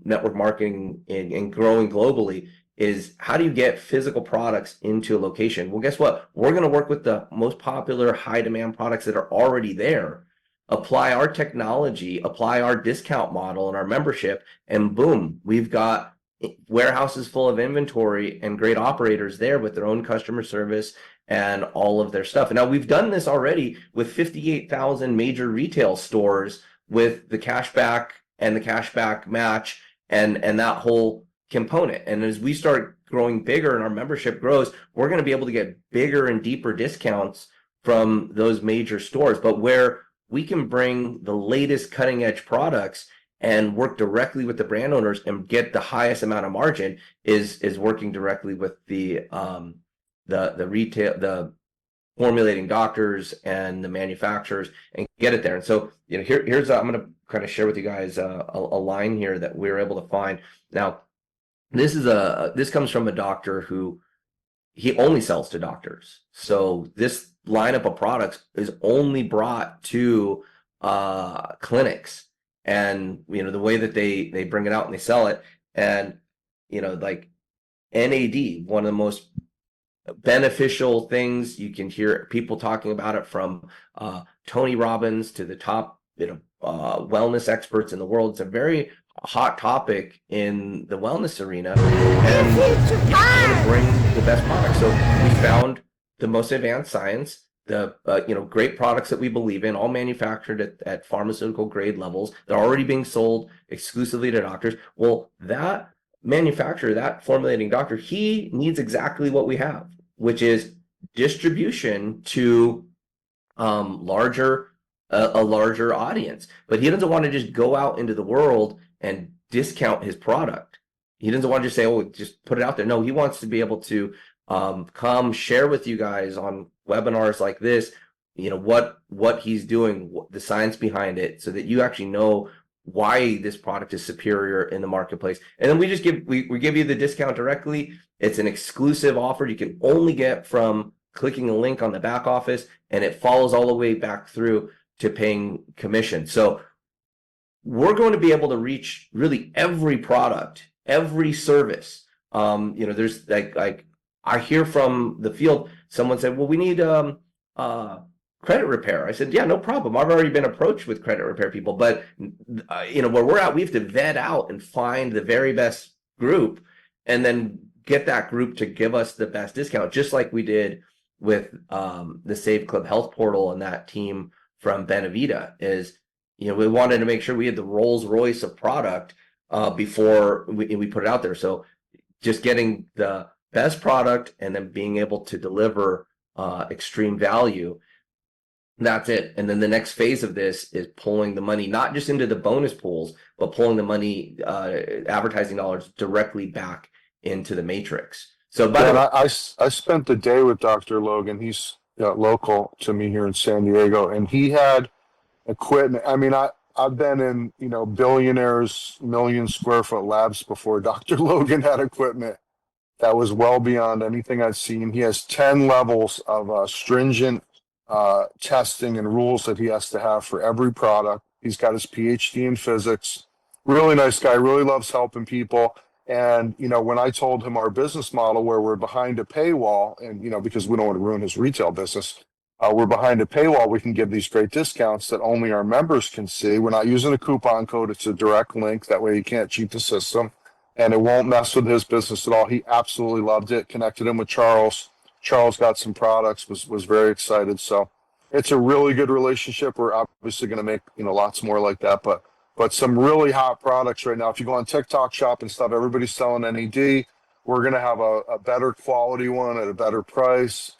network marketing and growing globally is how do you get physical products into a location? Well, guess what? We're going to work with the most popular high demand products that are already there, apply our technology, apply our discount model and our membership, and boom, we've got warehouses full of inventory and great operators there with their own customer service and all of their stuff. And now we've done this already with 58,000 major retail stores with the cashback and the cashback match and that whole component. And as we start growing bigger and our membership grows, we're going to be able to get bigger and deeper discounts from those major stores. But where we can bring the latest cutting edge products and work directly with the brand owners and get the highest amount of margin is working directly with the retail, the formulating doctors and the manufacturers and get it there. And so, here's I'm going to kind of share with you guys a line here that we were able to find. Now, this comes from a doctor who he only sells to doctors. So this lineup of products is only brought to clinics, and the way that they bring it out and they sell it, and like NAD, one of the most beneficial things. You can hear people talking about it from Tony Robbins to the top wellness experts in the world. It's a very hot topic in the wellness arena, and we're going to bring the best products. So we found the most advanced science, the great products that we believe in, all manufactured at pharmaceutical grade levels. They're already being sold exclusively to doctors. Well, that manufacturer, that formulating doctor, he needs exactly what we have, which is distribution to a larger audience. But he doesn't want to just go out into the world and discount his product. He doesn't want to just say, oh, just put it out there. No, he wants to be able to come share with you guys on webinars like this, what he's doing, the science behind it, so that you actually know why this product is superior in the marketplace. And then we give you the discount directly. It's an exclusive offer you can only get from clicking a link on the back office, and it follows all the way back through to paying commission. So we're going to be able to reach really every product, every service. There's like I hear from the field, someone said, well, we need credit repair. I said, yeah, no problem. I've already been approached with credit repair people, but where we're at, we have to vet out and find the very best group and then get that group to give us the best discount, just like we did with the Save Club Health Portal and that team from Benavita. Is we wanted to make sure we had the Rolls Royce of product before we put it out there. So just getting the best product and then being able to deliver extreme value. That's it. And then the next phase of this is pulling the money, not just into the bonus pools, but pulling the money, advertising dollars directly back into the matrix. So, I spent the day with Dr. Logan. He's local to me here in San Diego, and he had equipment. I mean, I've been in, billionaires, million square foot labs before Dr. Logan had equipment that was well beyond anything I've seen. He has 10 levels of stringent testing and rules that he has to have for every product. He's got his PhD in physics. Really nice guy, really loves helping people. And, when I told him our business model where we're behind a paywall and, because we don't want to ruin his retail business, we're behind a paywall, we can give these great discounts that only our members can see. We're not using a coupon code. It's a direct link. That way you can't cheat the system and it won't mess with his business at all. He absolutely loved it. Connected him with Charles. Charles got some products, was very excited. So it's a really good relationship. We're obviously going to make, lots more like that, but some really hot products right now. If you go on TikTok shop and stuff, everybody's selling NED. We're going to have a better quality one at a better price.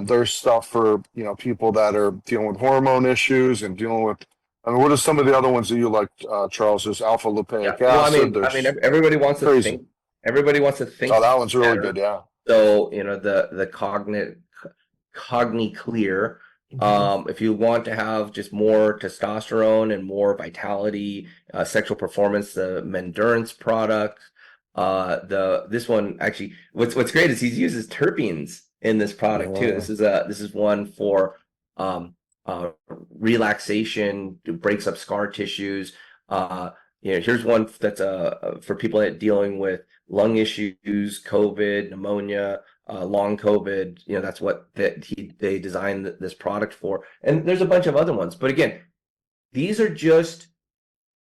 There's stuff for, people that are dealing with hormone issues and dealing with, what are some of the other ones that you like, Charles? There's alpha lipoic acid. Everybody wants to think. Everybody wants to think. Oh, that one's really better. good. Yeah. So, the CogniClear. If you want to have just more testosterone and more vitality, sexual performance, the Mendurance product. This one actually, what's great is he uses terpenes in this product too. This is one for relaxation, breaks up scar tissues. Here's one that's for people that dealing with lung issues, COVID, pneumonia, long COVID. That's what they designed this product for. And there's a bunch of other ones. But again, these are just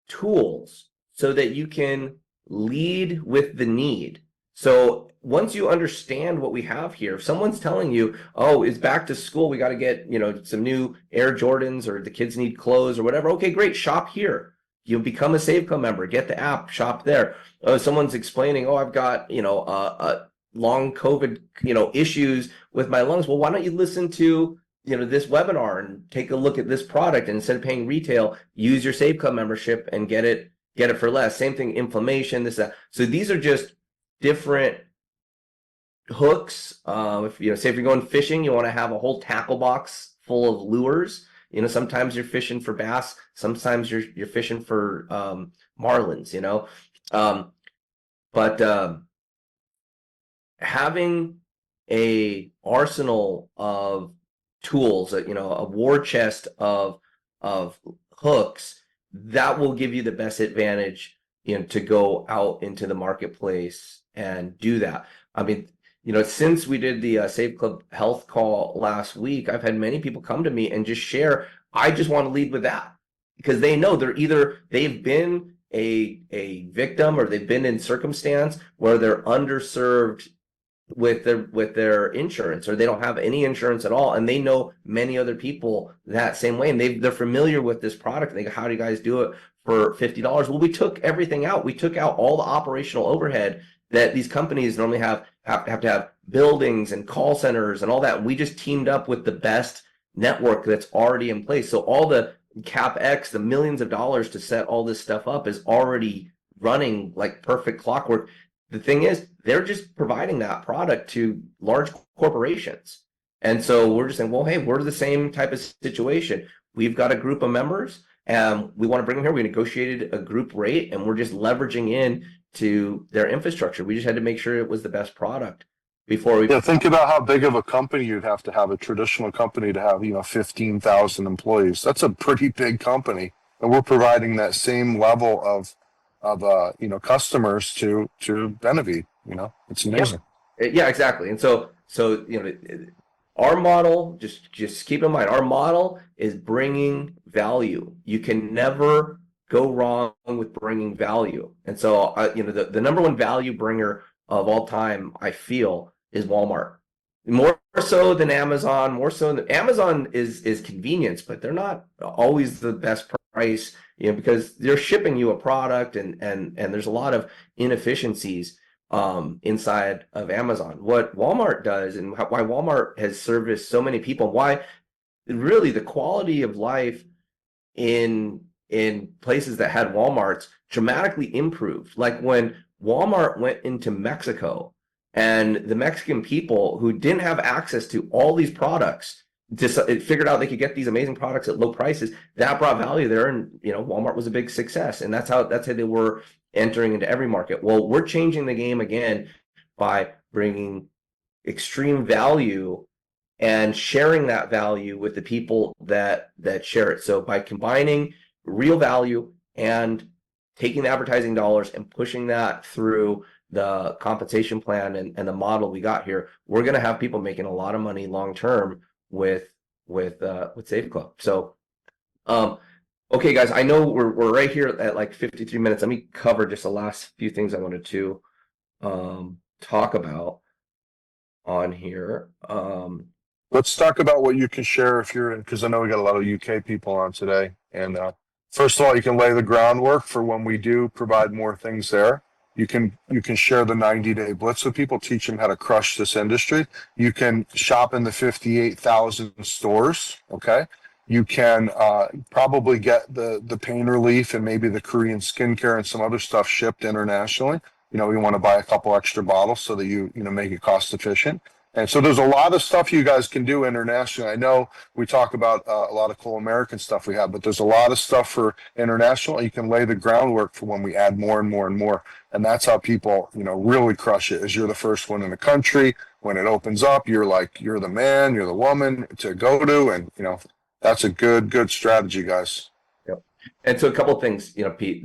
tools so that you can lead with the need. So once you understand what we have here, if someone's telling you, oh, it's back to school, we got to get, some new Air Jordans, or the kids need clothes or whatever. Okay, great. Shop here. You become a Save Club member, get the app, shop there. Someone's explaining, oh, I've got, long COVID, issues with my lungs. Well, why don't you listen to, this webinar and take a look at this product, and instead of paying retail, use your Save Club membership and get it for less. Same thing, inflammation, this, that. So these are just different hooks. If say if you're going fishing, you want to have a whole tackle box full of lures. Sometimes you're fishing for bass, sometimes you're fishing for marlins. But having a arsenal of tools, a war chest of hooks, that will give you the best advantage, to go out into the marketplace and do that. I mean, since we did the Save Club Health call last week, I've had many people come to me and just share, I just want to lead with that, because they know they've been a victim, or they've been in circumstance where they're underserved with their insurance, or they don't have any insurance at all, and they know many other people that same way, and they're familiar with this product. They go, how do you guys do it for $50? Well, we took everything out. We took out all the operational overhead that these companies normally have to have buildings and call centers and all that. We just teamed up with the best network that's already in place. So all the CapEx, the millions of dollars to set all this stuff up, is already running like perfect clockwork. The thing is, they're just providing that product to large corporations. And so we're just saying, well, hey, we're the same type of situation. We've got a group of members, and we want to bring them here. We negotiated a group rate, and we're just leveraging in to their infrastructure. We just had to make sure it was the best product before we. Yeah, think about how big of a company you'd have to have, a traditional company, to have 15,000 employees. That's a pretty big company, and we're providing that same level of customers to Benavide. It's amazing. Yeah, exactly. And so our model, just keep in mind, our model is bringing value. You can never go wrong with bringing value. And so the number one value bringer of all time, I feel, is Walmart. More so than Amazon, Amazon is convenience, but they're not always the best price, because they're shipping you a product, and there's a lot of inefficiencies inside of Amazon. What Walmart does, and why Walmart has serviced so many people, why really the quality of life in places that had Walmarts dramatically improved. Like when Walmart went into Mexico, and the Mexican people who didn't have access to all these products just it figured out they could get these amazing products at low prices. That brought value there, and Walmart was a big success, and that's how they were entering into every market. Well, we're changing the game again by bringing extreme value and sharing that value with the people that share it. So by combining real value and taking the advertising dollars and pushing that through the compensation plan and the model we got here, we're going to have people making a lot of money long term with Save Club. So okay guys, I know we're right here at like 53 minutes. Let me cover just the last few things I wanted to talk about on here. Let's talk about what you can share if you're in, because I know we got a lot of UK people on today. And first of all, you can lay the groundwork for when we do provide more things there. You can share the 90-day blitz with people, teach them how to crush this industry. You can shop in the 58,000 stores. Okay. You can probably get the pain relief and maybe the Korean skincare and some other stuff shipped internationally. You want to buy a couple extra bottles so that you make it cost efficient. And so there's a lot of stuff you guys can do internationally. I know we talk about a lot of cool American stuff we have, but there's a lot of stuff for international. You can lay the groundwork for when we add more and more and more. And that's how people, really crush it, is you're the first one in the country. When it opens up, you're the man, you're the woman to go to. And, that's a good strategy, guys. Yep. And so a couple of things, Pete,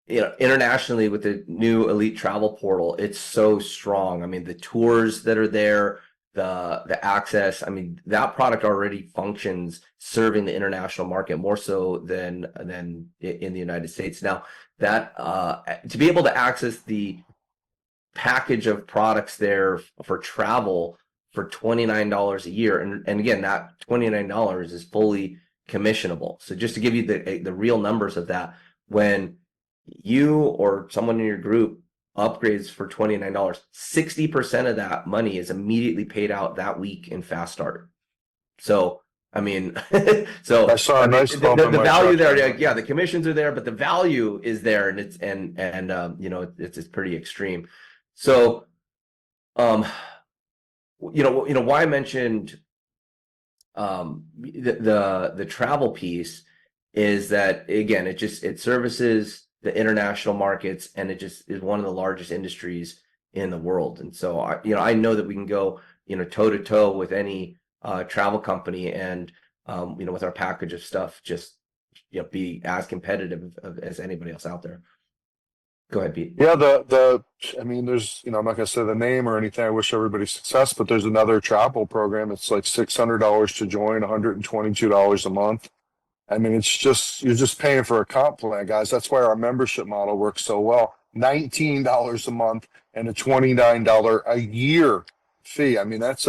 internationally with the new Elite Travel Portal, it's so strong. I mean, the tours that are there, the access, I mean, that product already functions serving the international market more so than in the United States. Now, that to be able to access the package of products there for travel for $29 a year, and again, that $29 is fully commissionable. So just to give you the real numbers of that, when you or someone in your group upgrades for $29, 60% of that money is immediately paid out that week in Fast Start. So I mean, so I saw a nice bump the in my value truck. there, yeah, the commissions are there, but the value is there, and it's pretty extreme. So why I mentioned the travel piece is that, again, it services the international markets, and it just is one of the largest industries in the world. And so I know that we can go toe to toe with any travel company, and with our package of stuff, just be as competitive as anybody else out there. Go ahead, Pete. Yeah, I mean, there's, I'm not gonna say the name or anything. I wish everybody success, but there's another travel program. It's like $600 to join, $122 a month. I mean, you're just paying for a comp plan, guys. That's why our membership model works so well. $19 a month and a $29 a year fee. I mean, that's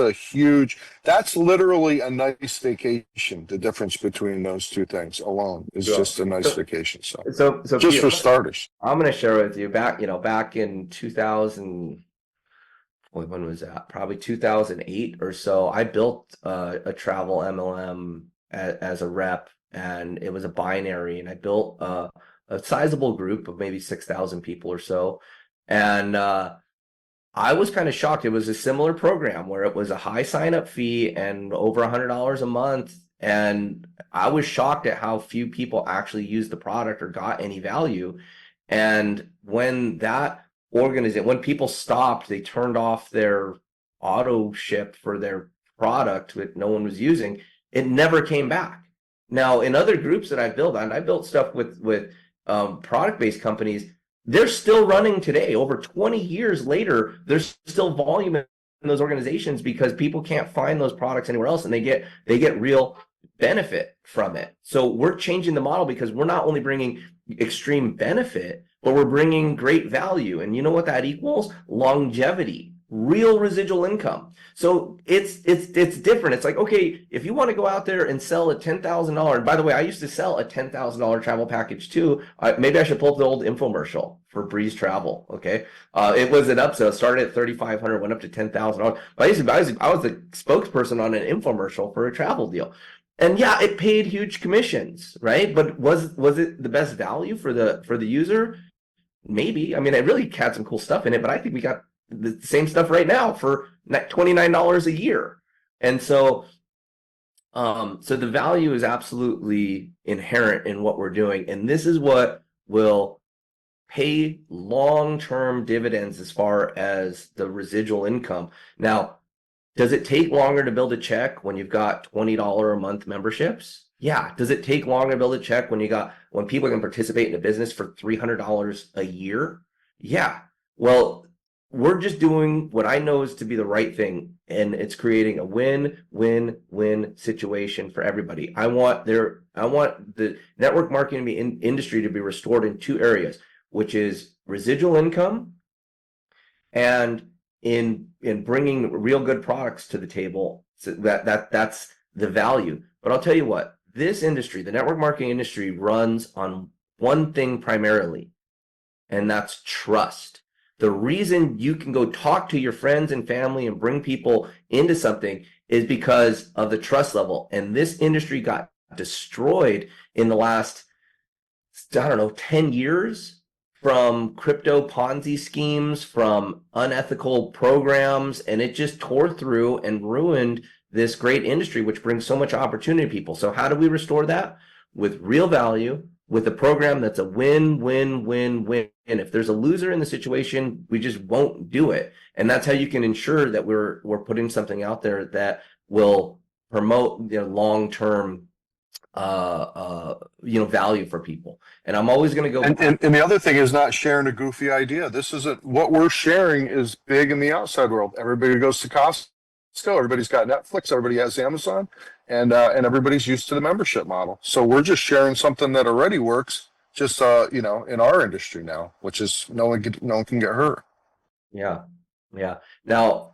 literally a nice vacation. The difference between those two things alone is just a nice vacation. So just Pete, for starters, I'm going to share with you back in 2000, when was that? Probably 2008 or so. I built a travel MLM as a rep, and it was a binary, and I built a sizable group of maybe 6,000 people or so. And I was kind of shocked. It was a similar program where it was a high sign-up fee and over $100 a month. And I was shocked at how few people actually used the product or got any value. And when when people stopped, they turned off their auto ship for their product that no one was using, it never came back. Now, in other groups that I built on, I built stuff with product-based companies. They're still running today. Over 20 years later, there's still volume in those organizations because people can't find those products anywhere else, and they get real benefit from it. So we're changing the model because we're not only bringing extreme benefit, but we're bringing great value. And you know what that equals? Longevity, real residual income. So it's different. It's like, okay, if you want to go out there and sell a $10,000, and by the way, I used to sell a $10,000 travel package too. Maybe I should pull up the old infomercial for Breeze Travel. Okay, it was an upsell. Started at $3,500, went up to $10,000. But I was the spokesperson on an infomercial for a travel deal. And yeah, it paid huge commissions, right? But was it the best value for the user? Maybe. I mean, it really had some cool stuff in it, but I think we got the same stuff right now for $29 a year. And so so the value is absolutely inherent in what we're doing, and this is what will pay long-term dividends as far as the residual income. Now, does it take longer to build a check when you've got $20 a month memberships? Yeah. Does it take longer to build a check when when people can participate in a business for $300 a year? Yeah. Well, we're just doing what I know is to be the right thing, and it's creating a win-win-win situation for everybody. I want the network marketing industry to be restored in two areas, which is residual income and in bringing real good products to the table. So that's the value. But I'll tell you what, this industry, the network marketing industry, runs on one thing primarily, and that's trust. The reason you can go talk to your friends and family and bring people into something is because of the trust level. And this industry got destroyed in the last, I don't know, 10 years from crypto Ponzi schemes, from unethical programs, and it just tore through and ruined this great industry, which brings so much opportunity to people. So how do we restore that? With real value, with a program that's a win-win-win-win. And if there's a loser in the situation, we just won't do it. And that's how you can ensure that we're putting something out there that will promote long-term value for people. And I'm always going to go. And the other thing is not sharing a goofy idea. This isn't what we're sharing is big in the outside world. Everybody goes to Costco. Everybody's got Netflix. Everybody has Amazon, and everybody's used to the membership model. So we're just sharing something that already works. Just in our industry now, which is no one can get hurt. Yeah. Now,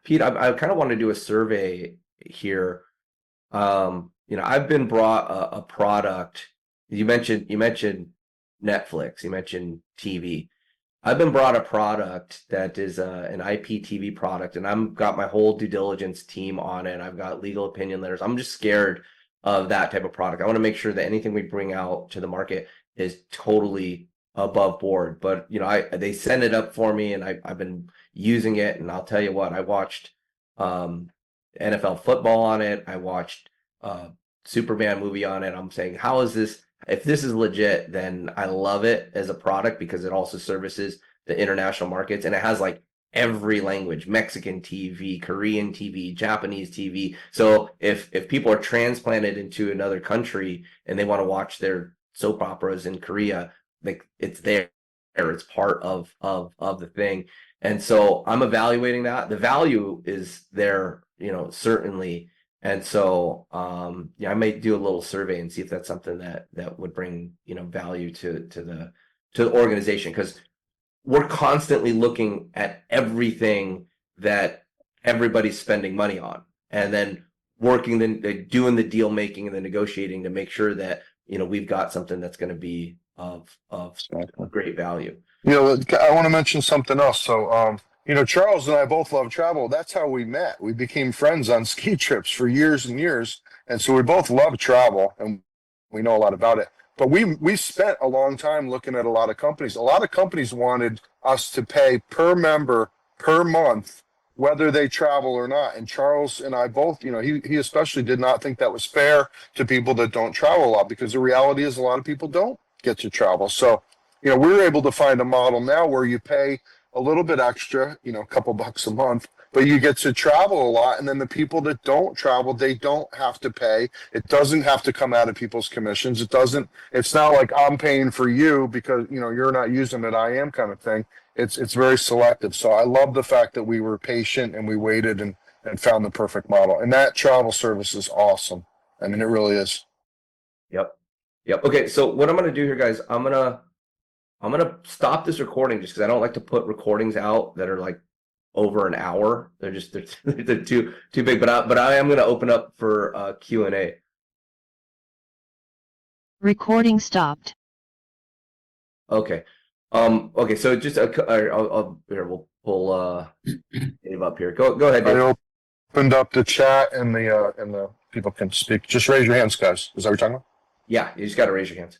Pete, I kind of want to do a survey here. I've been brought a product. You mentioned Netflix. You mentioned TV. I've been brought a product that is an IPTV product, and I've got my whole due diligence team on it. I've got legal opinion letters. I'm just scared of that type of product. I want to make sure that anything we bring out to the market is totally above board. But they send it up for me, and I've been using it. And I'll tell you what, I watched NFL football on it. I watched Superman movie on it. I'm saying, how is this? If this is legit, then I love it as a product because it also services the international markets, and it has like every language: Mexican TV, Korean TV, Japanese TV. So if people are transplanted into another country and they want to watch their soap operas in Korea, like it's there. It's part of the thing. And so I'm evaluating that. The value is there, certainly. And so, I may do a little survey and see if that's something that would bring, value to the organization, because we're constantly looking at everything that everybody's spending money on, and then doing the deal making and the negotiating to make sure that, we've got something that's going to be of great value. I want to mention something else. So, Charles and I both love travel. That's how we met. We became friends on ski trips for years and years. And so we both love travel and we know a lot about it. But we spent a long time looking at a lot of companies. A lot of companies wanted us to pay per member per month, whether they travel or not. And Charles and I both, he especially did not think that was fair to people that don't travel a lot, because the reality is a lot of people don't get to travel. So, we're able to find a model now where you pay a little bit extra, a couple bucks a month, but you get to travel a lot. And then the people that don't travel, they don't have to pay. It doesn't have to come out of people's commissions. It's not like I'm paying for you because, you're not using it, I am, kind of thing. It's very selective. So I love the fact that we were patient and we waited and found the perfect model. And that travel service is awesome. I mean, it really is. Yep. Okay. So what I'm going to do here, guys, I'm going to stop this recording just because I don't like to put recordings out that are like over an hour. They're too big. But I am going to open up for Q&A. Recording stopped. Okay. Okay. So just we'll pull Dave up here. Go ahead, Dave. I opened up the chat and the people can speak. Just raise your hands, guys. Is that what you're talking about? Yeah, you just got to raise your hands.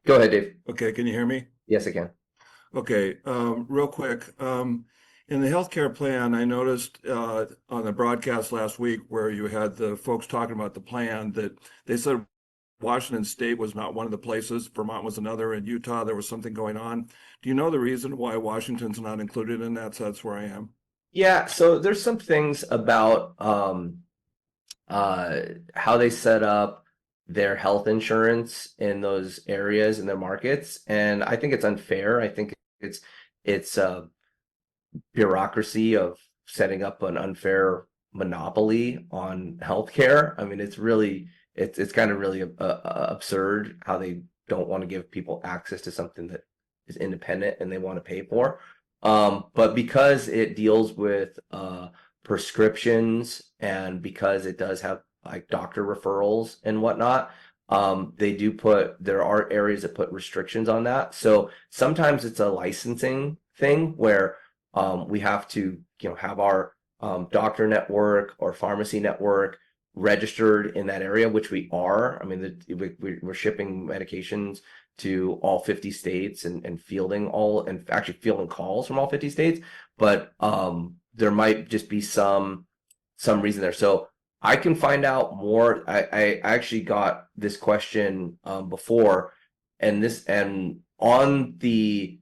Go ahead, Dave. Okay, can you hear me? Yes, I can. Okay, real quick. In the healthcare plan, I noticed on the broadcast last week where you had the folks talking about the plan that they said Washington State was not one of the places, Vermont was another, and Utah there was something going on. Do you know the reason why Washington's not included in that? So that's where I am. Yeah, so there's some things about how they set up their health insurance in those areas in their markets, and I think it's unfair. I think it's bureaucracy of setting up an unfair monopoly on healthcare. I mean, it's kind of really absurd how they don't want to give people access to something that is independent and they want to pay for. But because it deals with prescriptions and because it does have like doctor referrals and whatnot, there are areas that put restrictions on that. So sometimes it's a licensing thing where we have to, have our doctor network or pharmacy network registered in that area, which we are. I mean, we're shipping medications to all 50 states and actually fielding calls from all 50 states, but there might just be some reason there. So I can find out more. I actually got this question before, and on the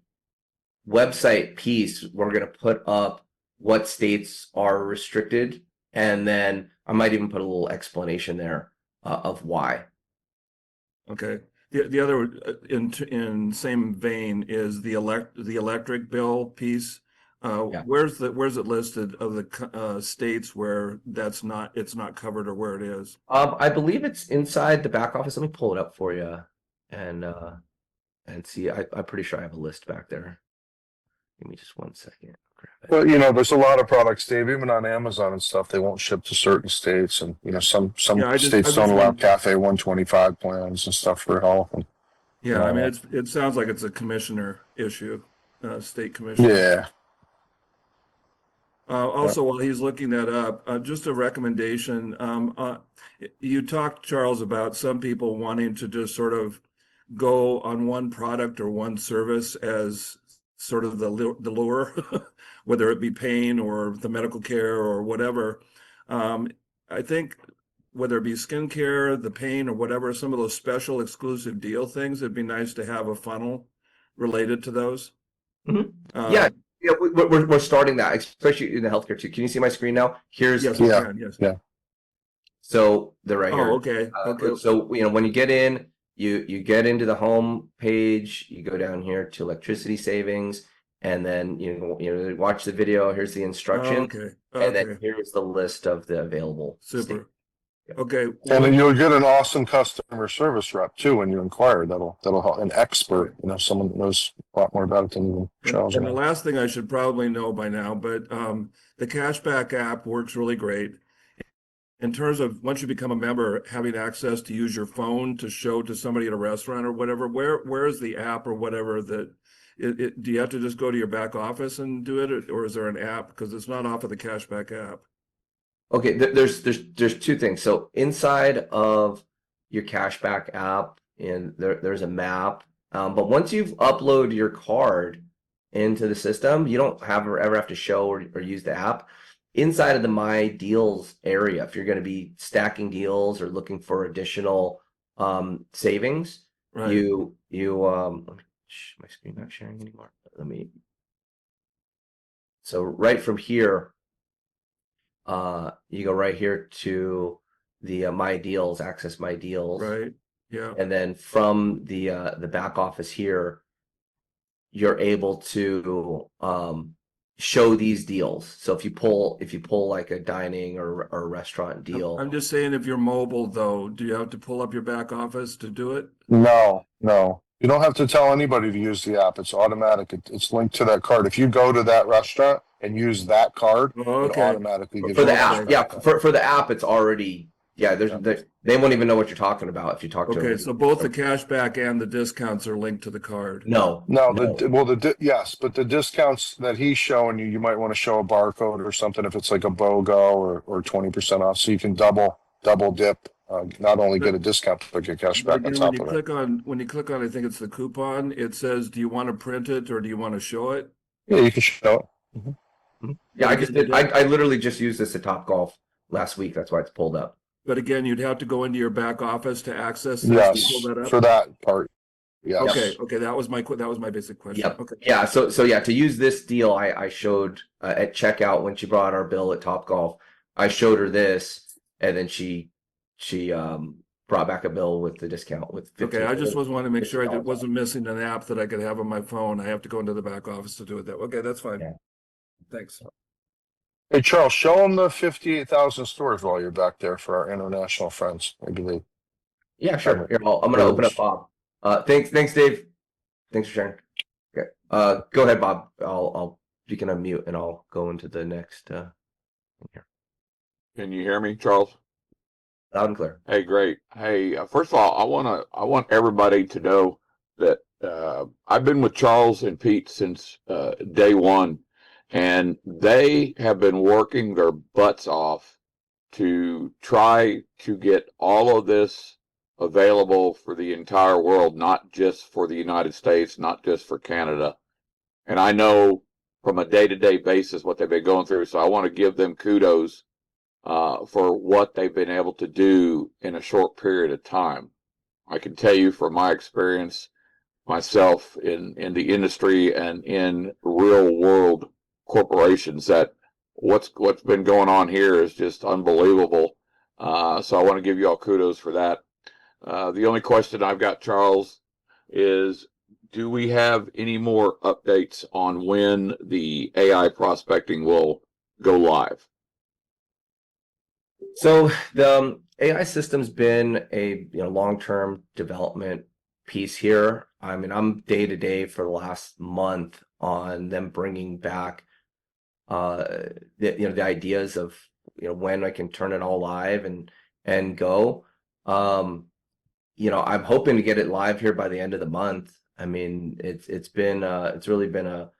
website piece, we're going to put up what states are restricted, and then I might even put a little explanation there of why. Okay. The other in same vein is the electric bill piece. Yeah. Where's it listed of the states where it's not covered or where it is? I believe it's inside the back office. Let me pull it up for you and see. I'm pretty sure I have a list back there. Give me just 1 second. Well, there's a lot of products, Dave, even on Amazon and stuff, they won't ship to certain states, and some states don't allow Cafe 125 plans and stuff for health. And, yeah, I mean, it sounds like it's a commissioner issue, state commissioner. Yeah. Also, while he's looking that up, just a recommendation. You talked, Charles, about some people wanting to just sort of go on one product or one service as sort of the lure, whether it be pain or the medical care or whatever. I think whether it be skincare, the pain or whatever, some of those special exclusive deal things, it'd be nice to have a funnel related to those. Mm-hmm. Yeah, we're starting that, especially in the healthcare too. Can you see my screen now? Yes, I can. Yes. Yeah. So they're right here. Oh, okay. Okay. So when you get in, you get into the home page, you go down here to electricity savings, and then you watch the video. Here's the instructions, and then here's the list of the available. Super. Okay. And then you'll get an awesome customer service rep too when you inquire. That'll help. An expert, someone that knows a lot more about it than even Charles. And the last thing I should probably know by now, but the cashback app works really great. In terms of once you become a member, having access to use your phone to show to somebody at a restaurant or whatever, where is the app or whatever that do you have to just go to your back office and do it, or is there an app? Because it's not off of the cashback app. Okay, there's two things. So inside of your cashback app, and there's a map. But once you've uploaded your card into the system, you don't ever have to show or use the app. Inside of the My Deals area, if you're going to be stacking deals or looking for additional savings, right. My screen not sharing anymore. So right from here, you go right here to the My Deals, access My Deals. Right. Yeah. And then from the back office here, you're able to show these deals. So if you pull like a dining or a restaurant deal. I'm just saying, if you're mobile though, do you have to pull up your back office to do it? No. You don't have to tell anybody to use the app. It's automatic. It's linked to that card. If you go to that restaurant and use that card, it automatically gives for you the app. Yeah, for the app, it's already they won't even know what you're talking about if you talk to them. Okay, so both the cashback and the discounts are linked to the card. No. Yes, but the discounts that he's showing you might want to show a barcode or something if it's like a BOGO or 20% off, so you can double dip. Not only get a discount, but get cash back on top of it. When you click on, I think it's the coupon, it says, do you want to print it or do you want to show it? Yeah, you can show it. Mm-hmm. Yeah, But I literally just used this at Topgolf last week. That's why it's pulled up. But again, you'd have to go into your back office to access this, to pull Yes, that up. for that part. Yes. Okay, that was my basic question. Yep. Okay. Yeah. So yeah, to use this deal, I showed at checkout when she brought our bill at Topgolf, I showed her this, and then she brought back a bill with the discount with 15. Okay, I just wanted to make sure I $50 wasn't missing an app that I could have on my phone. I have to go into the back office to do it that way. Okay, that's fine. Yeah. Thanks. Hey, Charles, show them the 58,000 stores while you're back there for our international friends. Maybe they. Yeah, sure. Here, I'm gonna open up Bob. Thanks, Dave. Thanks for sharing. Okay. Go ahead, Bob. You can unmute and I'll go into the next here. Can you hear me, Charles? Loud and clear. Hey, great. Hey, first of all, I want everybody to know that I've been with Charles and Pete since day one, and they have been working their butts off to try to get all of this available for the entire world, not just for the United States, not just for Canada. And I know from a day-to-day basis what they've been going through, so I want to give them kudos for what they've been able to do in a short period of time. I can tell you from my experience myself in the industry and in real world corporations that what's been going on here is just unbelievable. So I want to give you all kudos for that. The only question I've got, Charles, is do we have any more updates on when the AI prospecting will go live? So the AI system's been a long-term development piece here. I mean, I'm day to day for the last month on them bringing back the ideas of when I can turn it all live and go. I'm hoping to get it live here by the end of the month. I mean, it's really been a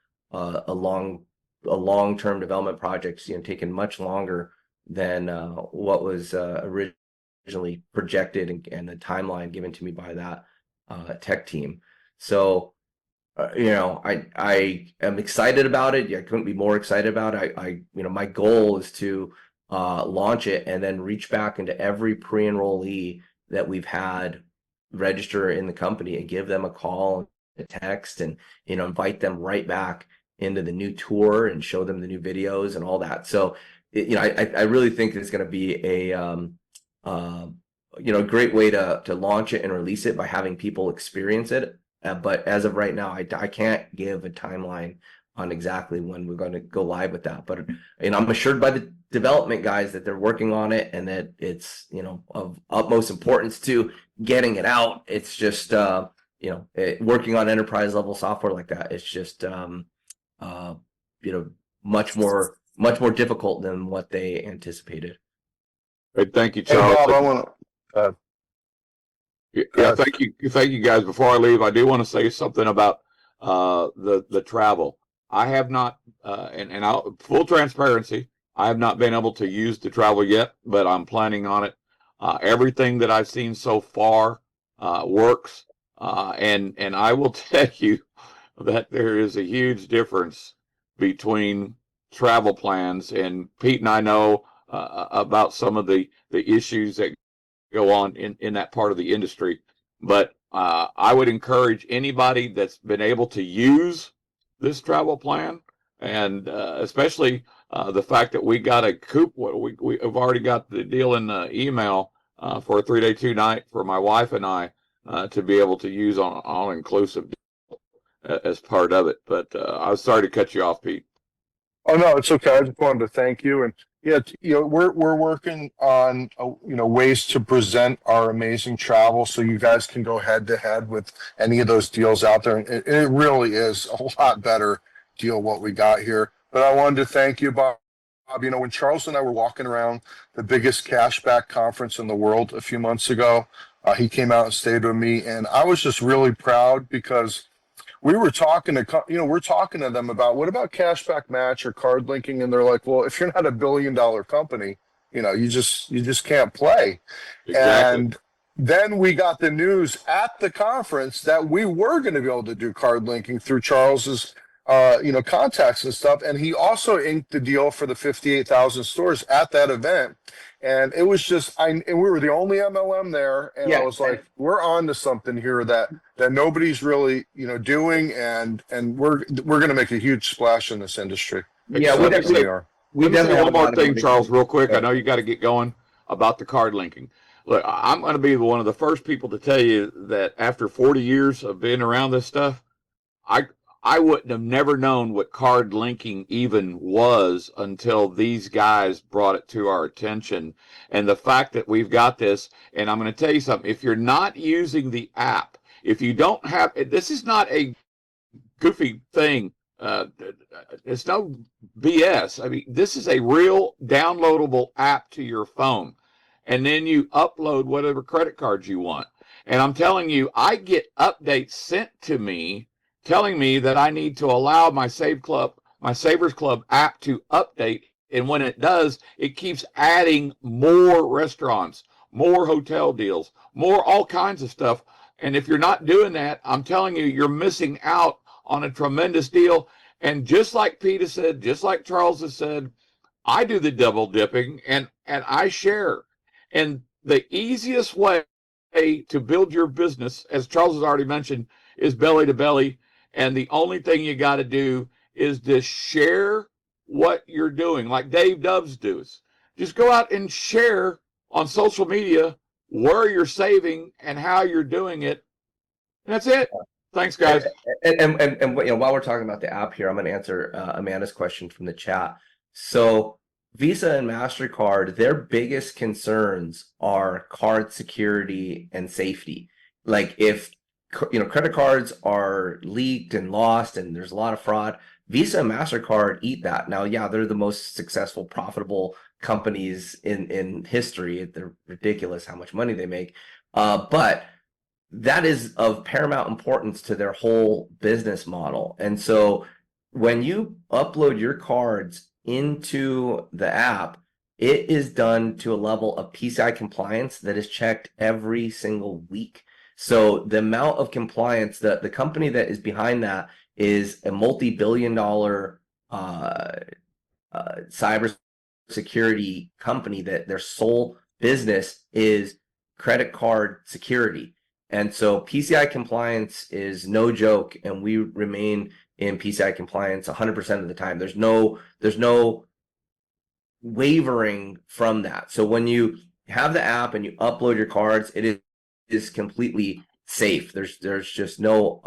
long-term development project. Taken much longer than what was originally projected and the timeline given to me by that tech team. So, I am excited about it. I couldn't be more excited about it. My goal is to launch it and then reach back into every pre-enrollee that we've had register in the company and give them a call, a text, and invite them right back into the new tour and show them the new videos and all that. So, I really think it's going to be a great way to launch it and release it by having people experience it. But as of right now, I can't give a timeline on exactly when we're going to go live with that. But I'm assured by the development guys that they're working on it and that it's of utmost importance to getting it out. It's just working on enterprise level software like that. It's just much more difficult than what they anticipated. Great, thank you, Hey, Charles. Bob, I want to. Yeah, thank you guys. Before I leave, I do want to say something about the travel. I have not, and full transparency, I have not been able to use the travel yet, but I'm planning on it. Everything that I've seen so far works, and I will tell you that there is a huge difference between travel plans, and Pete and I know about some of the issues that go on in that part of the industry. But I would encourage anybody that's been able to use this travel plan, and especially the fact that we got a we have already got the deal in the email for a 3-day 2-night for my wife and I to be able to use on all-inclusive as part of it. But I was sorry to cut you off, Pete. Oh no, it's okay. I just wanted to thank you, and yeah, we're working on ways to present our amazing travel so you guys can go head to head with any of those deals out there. And it really is a lot better deal what we got here. But I wanted to thank you, Bob. When Charles and I were walking around the biggest cashback conference in the world a few months ago, he came out and stayed with me, and I was just really proud because we were talking to we're talking to them about what about cashback match or card linking, and they're like, well, if you're not $1 billion company, you just can't play. Exactly. And then we got the news at the conference that we were going to be able to do card linking through Charles's contacts and stuff. And he also inked the deal for the 58,000 stores at that event. And it was just, and we were the only MLM there. And I was like, we're on to something here that nobody's really, doing. And we're going to make a huge splash in this industry. Yeah, we definitely are. Let me say one more thing, Charles, real quick. I know you got to get going about the card linking. Look, I'm going to be one of the first people to tell you that after 40 years of being around this stuff, I wouldn't have never known what card linking even was until these guys brought it to our attention. And the fact that we've got this, and I'm going to tell you something, if you're not using the app, if you don't have, this is not a goofy thing. It's no BS. I mean, this is a real downloadable app to your phone. And then you upload whatever credit cards you want. And I'm telling you, I get updates sent to me telling me that I need to allow my Savers Club app to update. And when it does, it keeps adding more restaurants, more hotel deals, more all kinds of stuff. And if you're not doing that, I'm telling you, you're missing out on a tremendous deal. And just like Peter said, just like Charles has said, I do the double dipping and I share. And the easiest way to build your business, as Charles has already mentioned, is belly to belly. And the only thing you got to do is to share what you're doing, like Dave Doves does. Just go out and share on social media where you're saving and how you're doing it. And that's it. Thanks, guys. And while we're talking about the app here, I'm going to answer Amanda's question from the chat. So Visa and MasterCard, their biggest concerns are card security and safety. Like if credit cards are leaked and lost and there's a lot of fraud, Visa and MasterCard eat that. Now, yeah, they're the most successful, profitable companies in history. They're ridiculous how much money they make. But that is of paramount importance to their whole business model. And so when you upload your cards into the app, it is done to a level of PCI compliance that is checked every single week. So the amount of compliance, the company that is behind that is a multi-billion-dollar cybersecurity company that their sole business is credit card security. And so PCI compliance is no joke, and we remain in PCI compliance 100% of the time. There's no wavering from that. So when you have the app and you upload your cards, it is completely safe. There's just no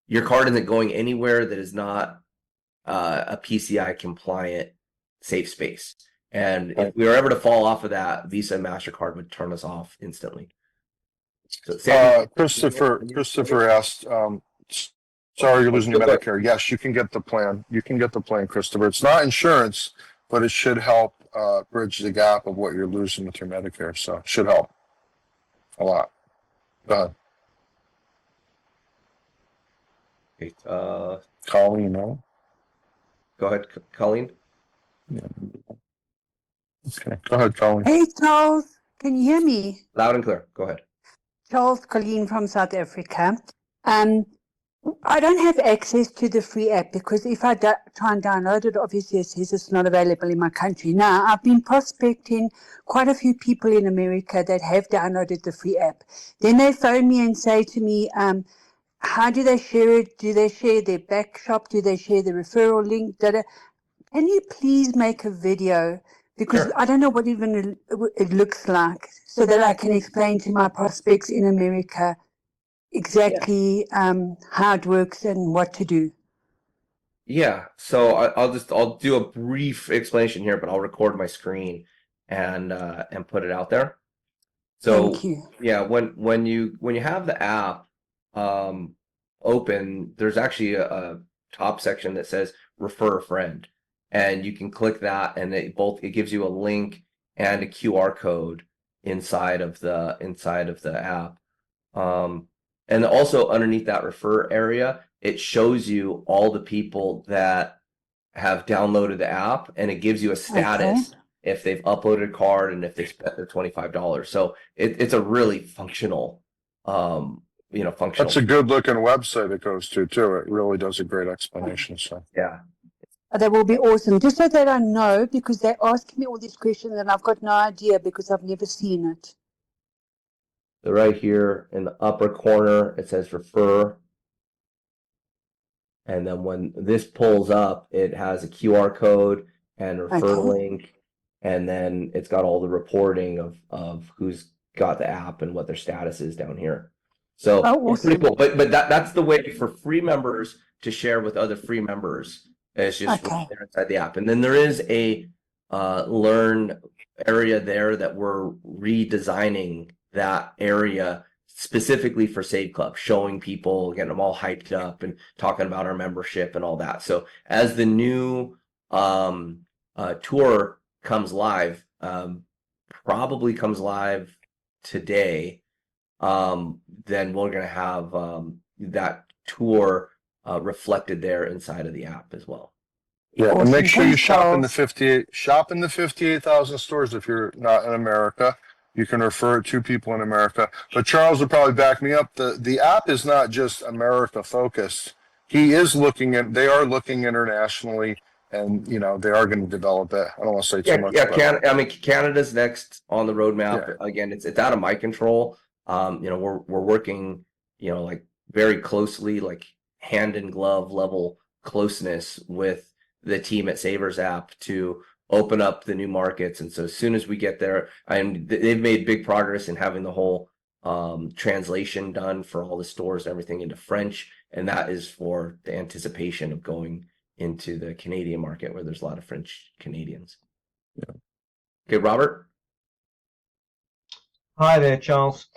your card isn't going anywhere that is not a PCI compliant safe space. And if we were ever to fall off of that, Visa and MasterCard would turn us off instantly. So, Christopher asked, sorry, you're losing your Medicare. Yes, you can get the plan. You can get the plan, Christopher. It's not insurance, but it should help bridge the gap of what you're losing with your Medicare. So it should help a lot. Go ahead. Okay, Colleen, no? Go ahead, Colleen. Yeah. Okay, go ahead, Colleen. Hey, Charles, can you hear me? Loud and clear. Go ahead. Charles, Colleen from South Africa. I don't have access to the free app because if I try and download it, obviously it says it's not available in my country. Now, I've been prospecting quite a few people in America that have downloaded the free app. Then they phone me and say to me, how do they share it? Do they share their back shop? Do they share the referral link? Can you please make a video? Because I don't know what even it looks like, so that I can explain to my prospects in America exactly how it works and what to do. Yeah, so I'll do a brief explanation here, but I'll record my screen and put it out there. So Thank you. yeah, when you have the app open, there's actually a top section that says refer a friend, and you can click that, and it gives you a link and a QR code inside of the app. And also underneath that refer area, it shows you all the people that have downloaded the app, and it gives you a status if they've uploaded a card and if they spent their $25. So it's a really functional functional. That's a good looking website it goes to too. It really does a great explanation. So Yeah. That will be awesome. Just so that I know, because they're asking me all these questions and I've got no idea because I've never seen it. So right here in the upper corner, it says refer. And then when this pulls up, it has a QR code and a refer link. And then it's got all the reporting of who's got the app and what their status is down here. So it's pretty cool. But that's the way for free members to share with other free members. It's just right there inside the app. And then there is a learn area there that we're redesigning that area specifically for Save Club, showing people, getting them all hyped up and talking about our membership and all that. So as the new tour comes live, probably comes live today, then we're going to have that tour reflected there inside of the app as well. Yeah, and make sure you shop in the 58,000 stores if you're not in America. You can refer it to people in America. But Charles will probably back me up. The app is not just America focused. They are looking internationally, and they are going to develop it. I don't want to say too much. Yeah, Canada's next on the roadmap. Yeah. Again, it's out of my control. We're working, like very closely, like hand in glove level closeness with the team at Savers app to open up the new markets. And so as soon as we get there, and they've made big progress in having the whole translation done for all the stores and everything into French. And that is for the anticipation of going into the Canadian market where there's a lot of French Canadians. Yeah. Okay, Robert. Hi there, Charles.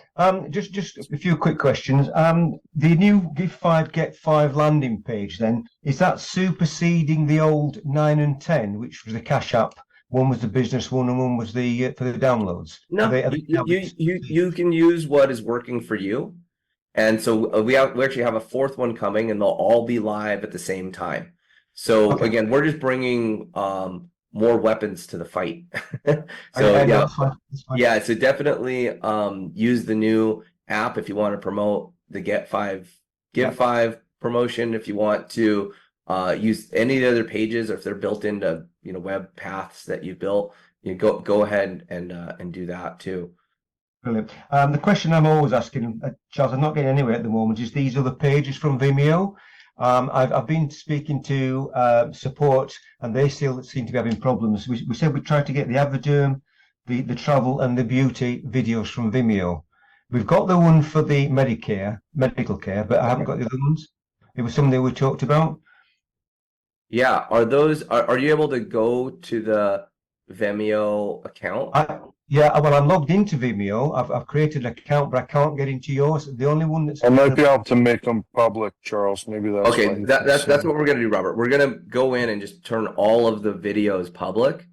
Just a few quick questions. The new Give 5 Get 5 landing page, then, is that superseding the old 9 and 10, which was the Cash App? One was the business one, and one was the for the downloads. No, you can use what is working for you, and so we actually have a fourth one coming, and they'll all be live at the same time. So again, we're just bringing more weapons to the fight. So so definitely use the new app if you want to promote the Give 5 promotion. If you want to use any of the other pages, or if they're built into web paths that you've built, you go ahead and do that too. Brilliant. The question I'm always asking, Charles, I'm not getting anywhere at the moment, is these other pages from Vimeo. I've been speaking to support, and they still seem to be having problems. We said we tried to get the Avoderm, the travel, and the beauty videos from Vimeo. We've got the one for the medical care, but I haven't got the other ones. It was something we talked about. Yeah, are you able to go to the Vimeo account? Well, I'm logged into Vimeo. I've created an account, but I can't get into yours. The only one that's I might be able to make them public, Charles. Maybe that's okay. That's what we're gonna do, Robert. We're gonna go in and just turn all of the videos public.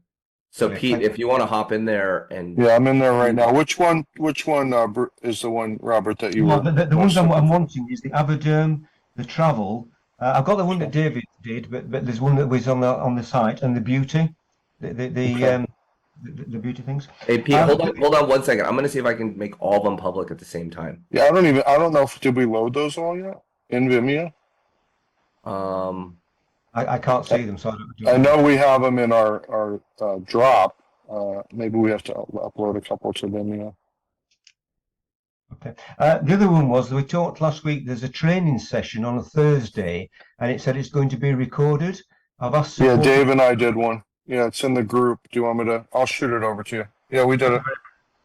So Pete, if you want to hop in there and I'm in there right now. Which one is the one, Robert, that you were? The ones I'm wanting is the Avoderm, the travel. I've got the one that David did, but there's one that was on the site, and the beauty, the beauty things. Hey Pete, hold on 1 second. I'm going to see if I can make all of them public at the same time. Yeah, I don't know did we load those all yet in Vimeo? I can't see them, so I know we have them in our drop. Maybe we have to upload a couple to Vimeo. Okay. The other one was, we talked last week, there's a training session on a Thursday, and it said it's going to be recorded. I've asked. Yeah, Dave and I did one. Yeah, it's in the group. Do you want me to? I'll shoot it over to you. Yeah, we did it.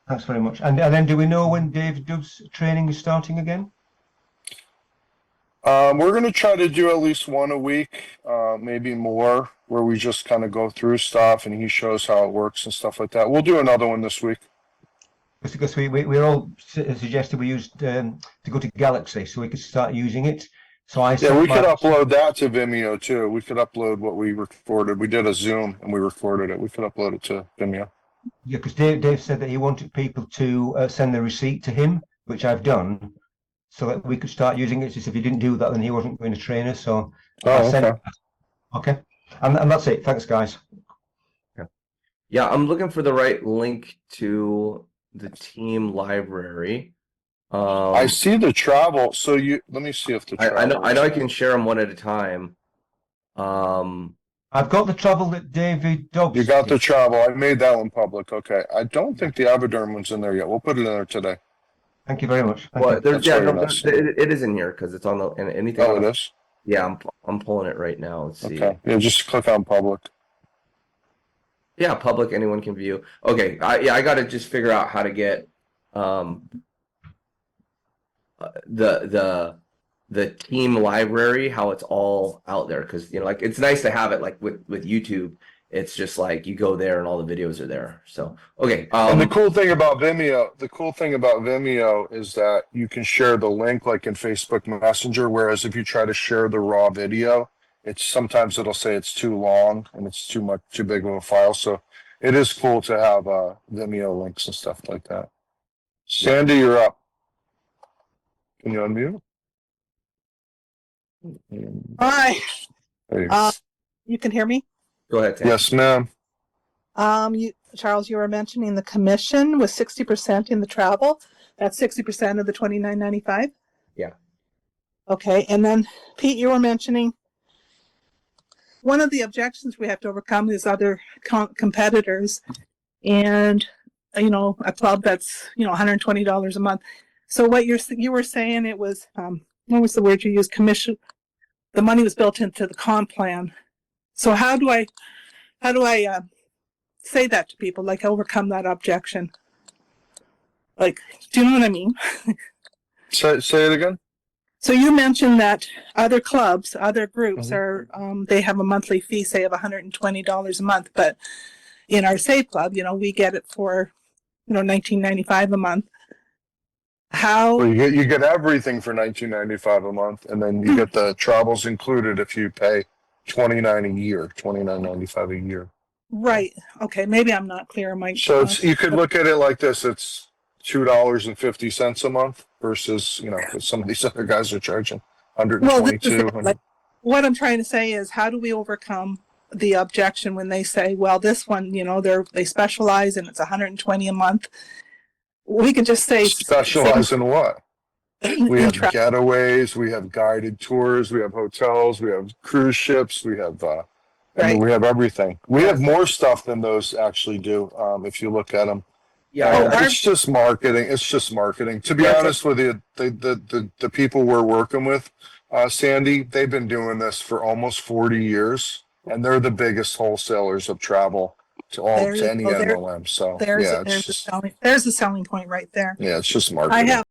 Thanks very much. And then do we know when Dave Dubb's training is starting again? We're going to try to do at least one a week, maybe more, where we just kind of go through stuff and he shows how it works and stuff like that. We'll do another one this week. Because we're all suggested we used to go to Galaxy so we could start using it. So we could upload that to Vimeo too. We could upload what we recorded. We did a Zoom and we recorded it. We could upload it to Vimeo. Yeah, because Dave said that he wanted people to send the receipt to him, which I've done, so that we could start using it. Just if he didn't do that, then he wasn't going to train us. So okay, and that's it. Thanks, guys. Yeah, I'm looking for the right link to the team library. I see the travel. So let me see if the travel. I know I can share them one at a time. I've got the travel that David Dobbs. You got the travel. I made that one public. Okay. I don't think the Aviderm one's in there yet. We'll put it in there today. Thank you very much. Thank Well, you. there's it is in here because it's on the and anything. Oh, it is. Yeah, I'm pulling it right now. Let's see. Okay. Yeah, just click on public. Yeah, public. Anyone can view. Okay. I got to just figure out how to get the team library, how it's all out there, because like it's nice to have it like with YouTube. It's just like you go there and all the videos are there. So okay. And the cool thing about Vimeo is that you can share the link like in Facebook Messenger, whereas if you try to share the raw video, sometimes it'll say it's too long and it's too big of a file. So it is cool to have Vimeo links and stuff like that. Sandy, you're up. Can you unmute? Hi. Hey. You can hear me? Go ahead, Tam. Yes, ma'am. Charles, you were mentioning the commission was 60% in the travel. That's 60% of the $29.95. Yeah. Okay, and then Pete, you were mentioning one of the objections we have to overcome is other competitors, and a club that's $120 a month. So what you were saying, it was what was the word you used? Commission. The money was built into the comp plan. So how do I say that to people? Like overcome that objection? Like, do you know what I mean? Say it again. So you mentioned that other clubs, other groups are they have a monthly fee, say of $120 a month, but in our Save Club, we get it for $19.95 a month. How? Well, you get everything for $19.95 a month, and then you get the travels included if you pay $29.95 a year. Right. Okay. Maybe I'm not clear, Mike. So you could look at it like this: it's $2.50 a month versus some of these other guys are charging $122. Well, what I'm trying to say is, how do we overcome the objection when they say, well, this one, they specialize and it's $120 a month? We can just say specialize in what? We have getaways, we have guided tours, we have hotels, we have cruise ships, we have we have everything. We have more stuff than those actually do. If you look at them, it's just marketing. It's just marketing. To be honest with you, the people we're working with, Sandy, they've been doing this for almost 40 years, and they're the biggest wholesalers of travel to any MLM. So there's a selling point right there. Yeah, it's just marketing.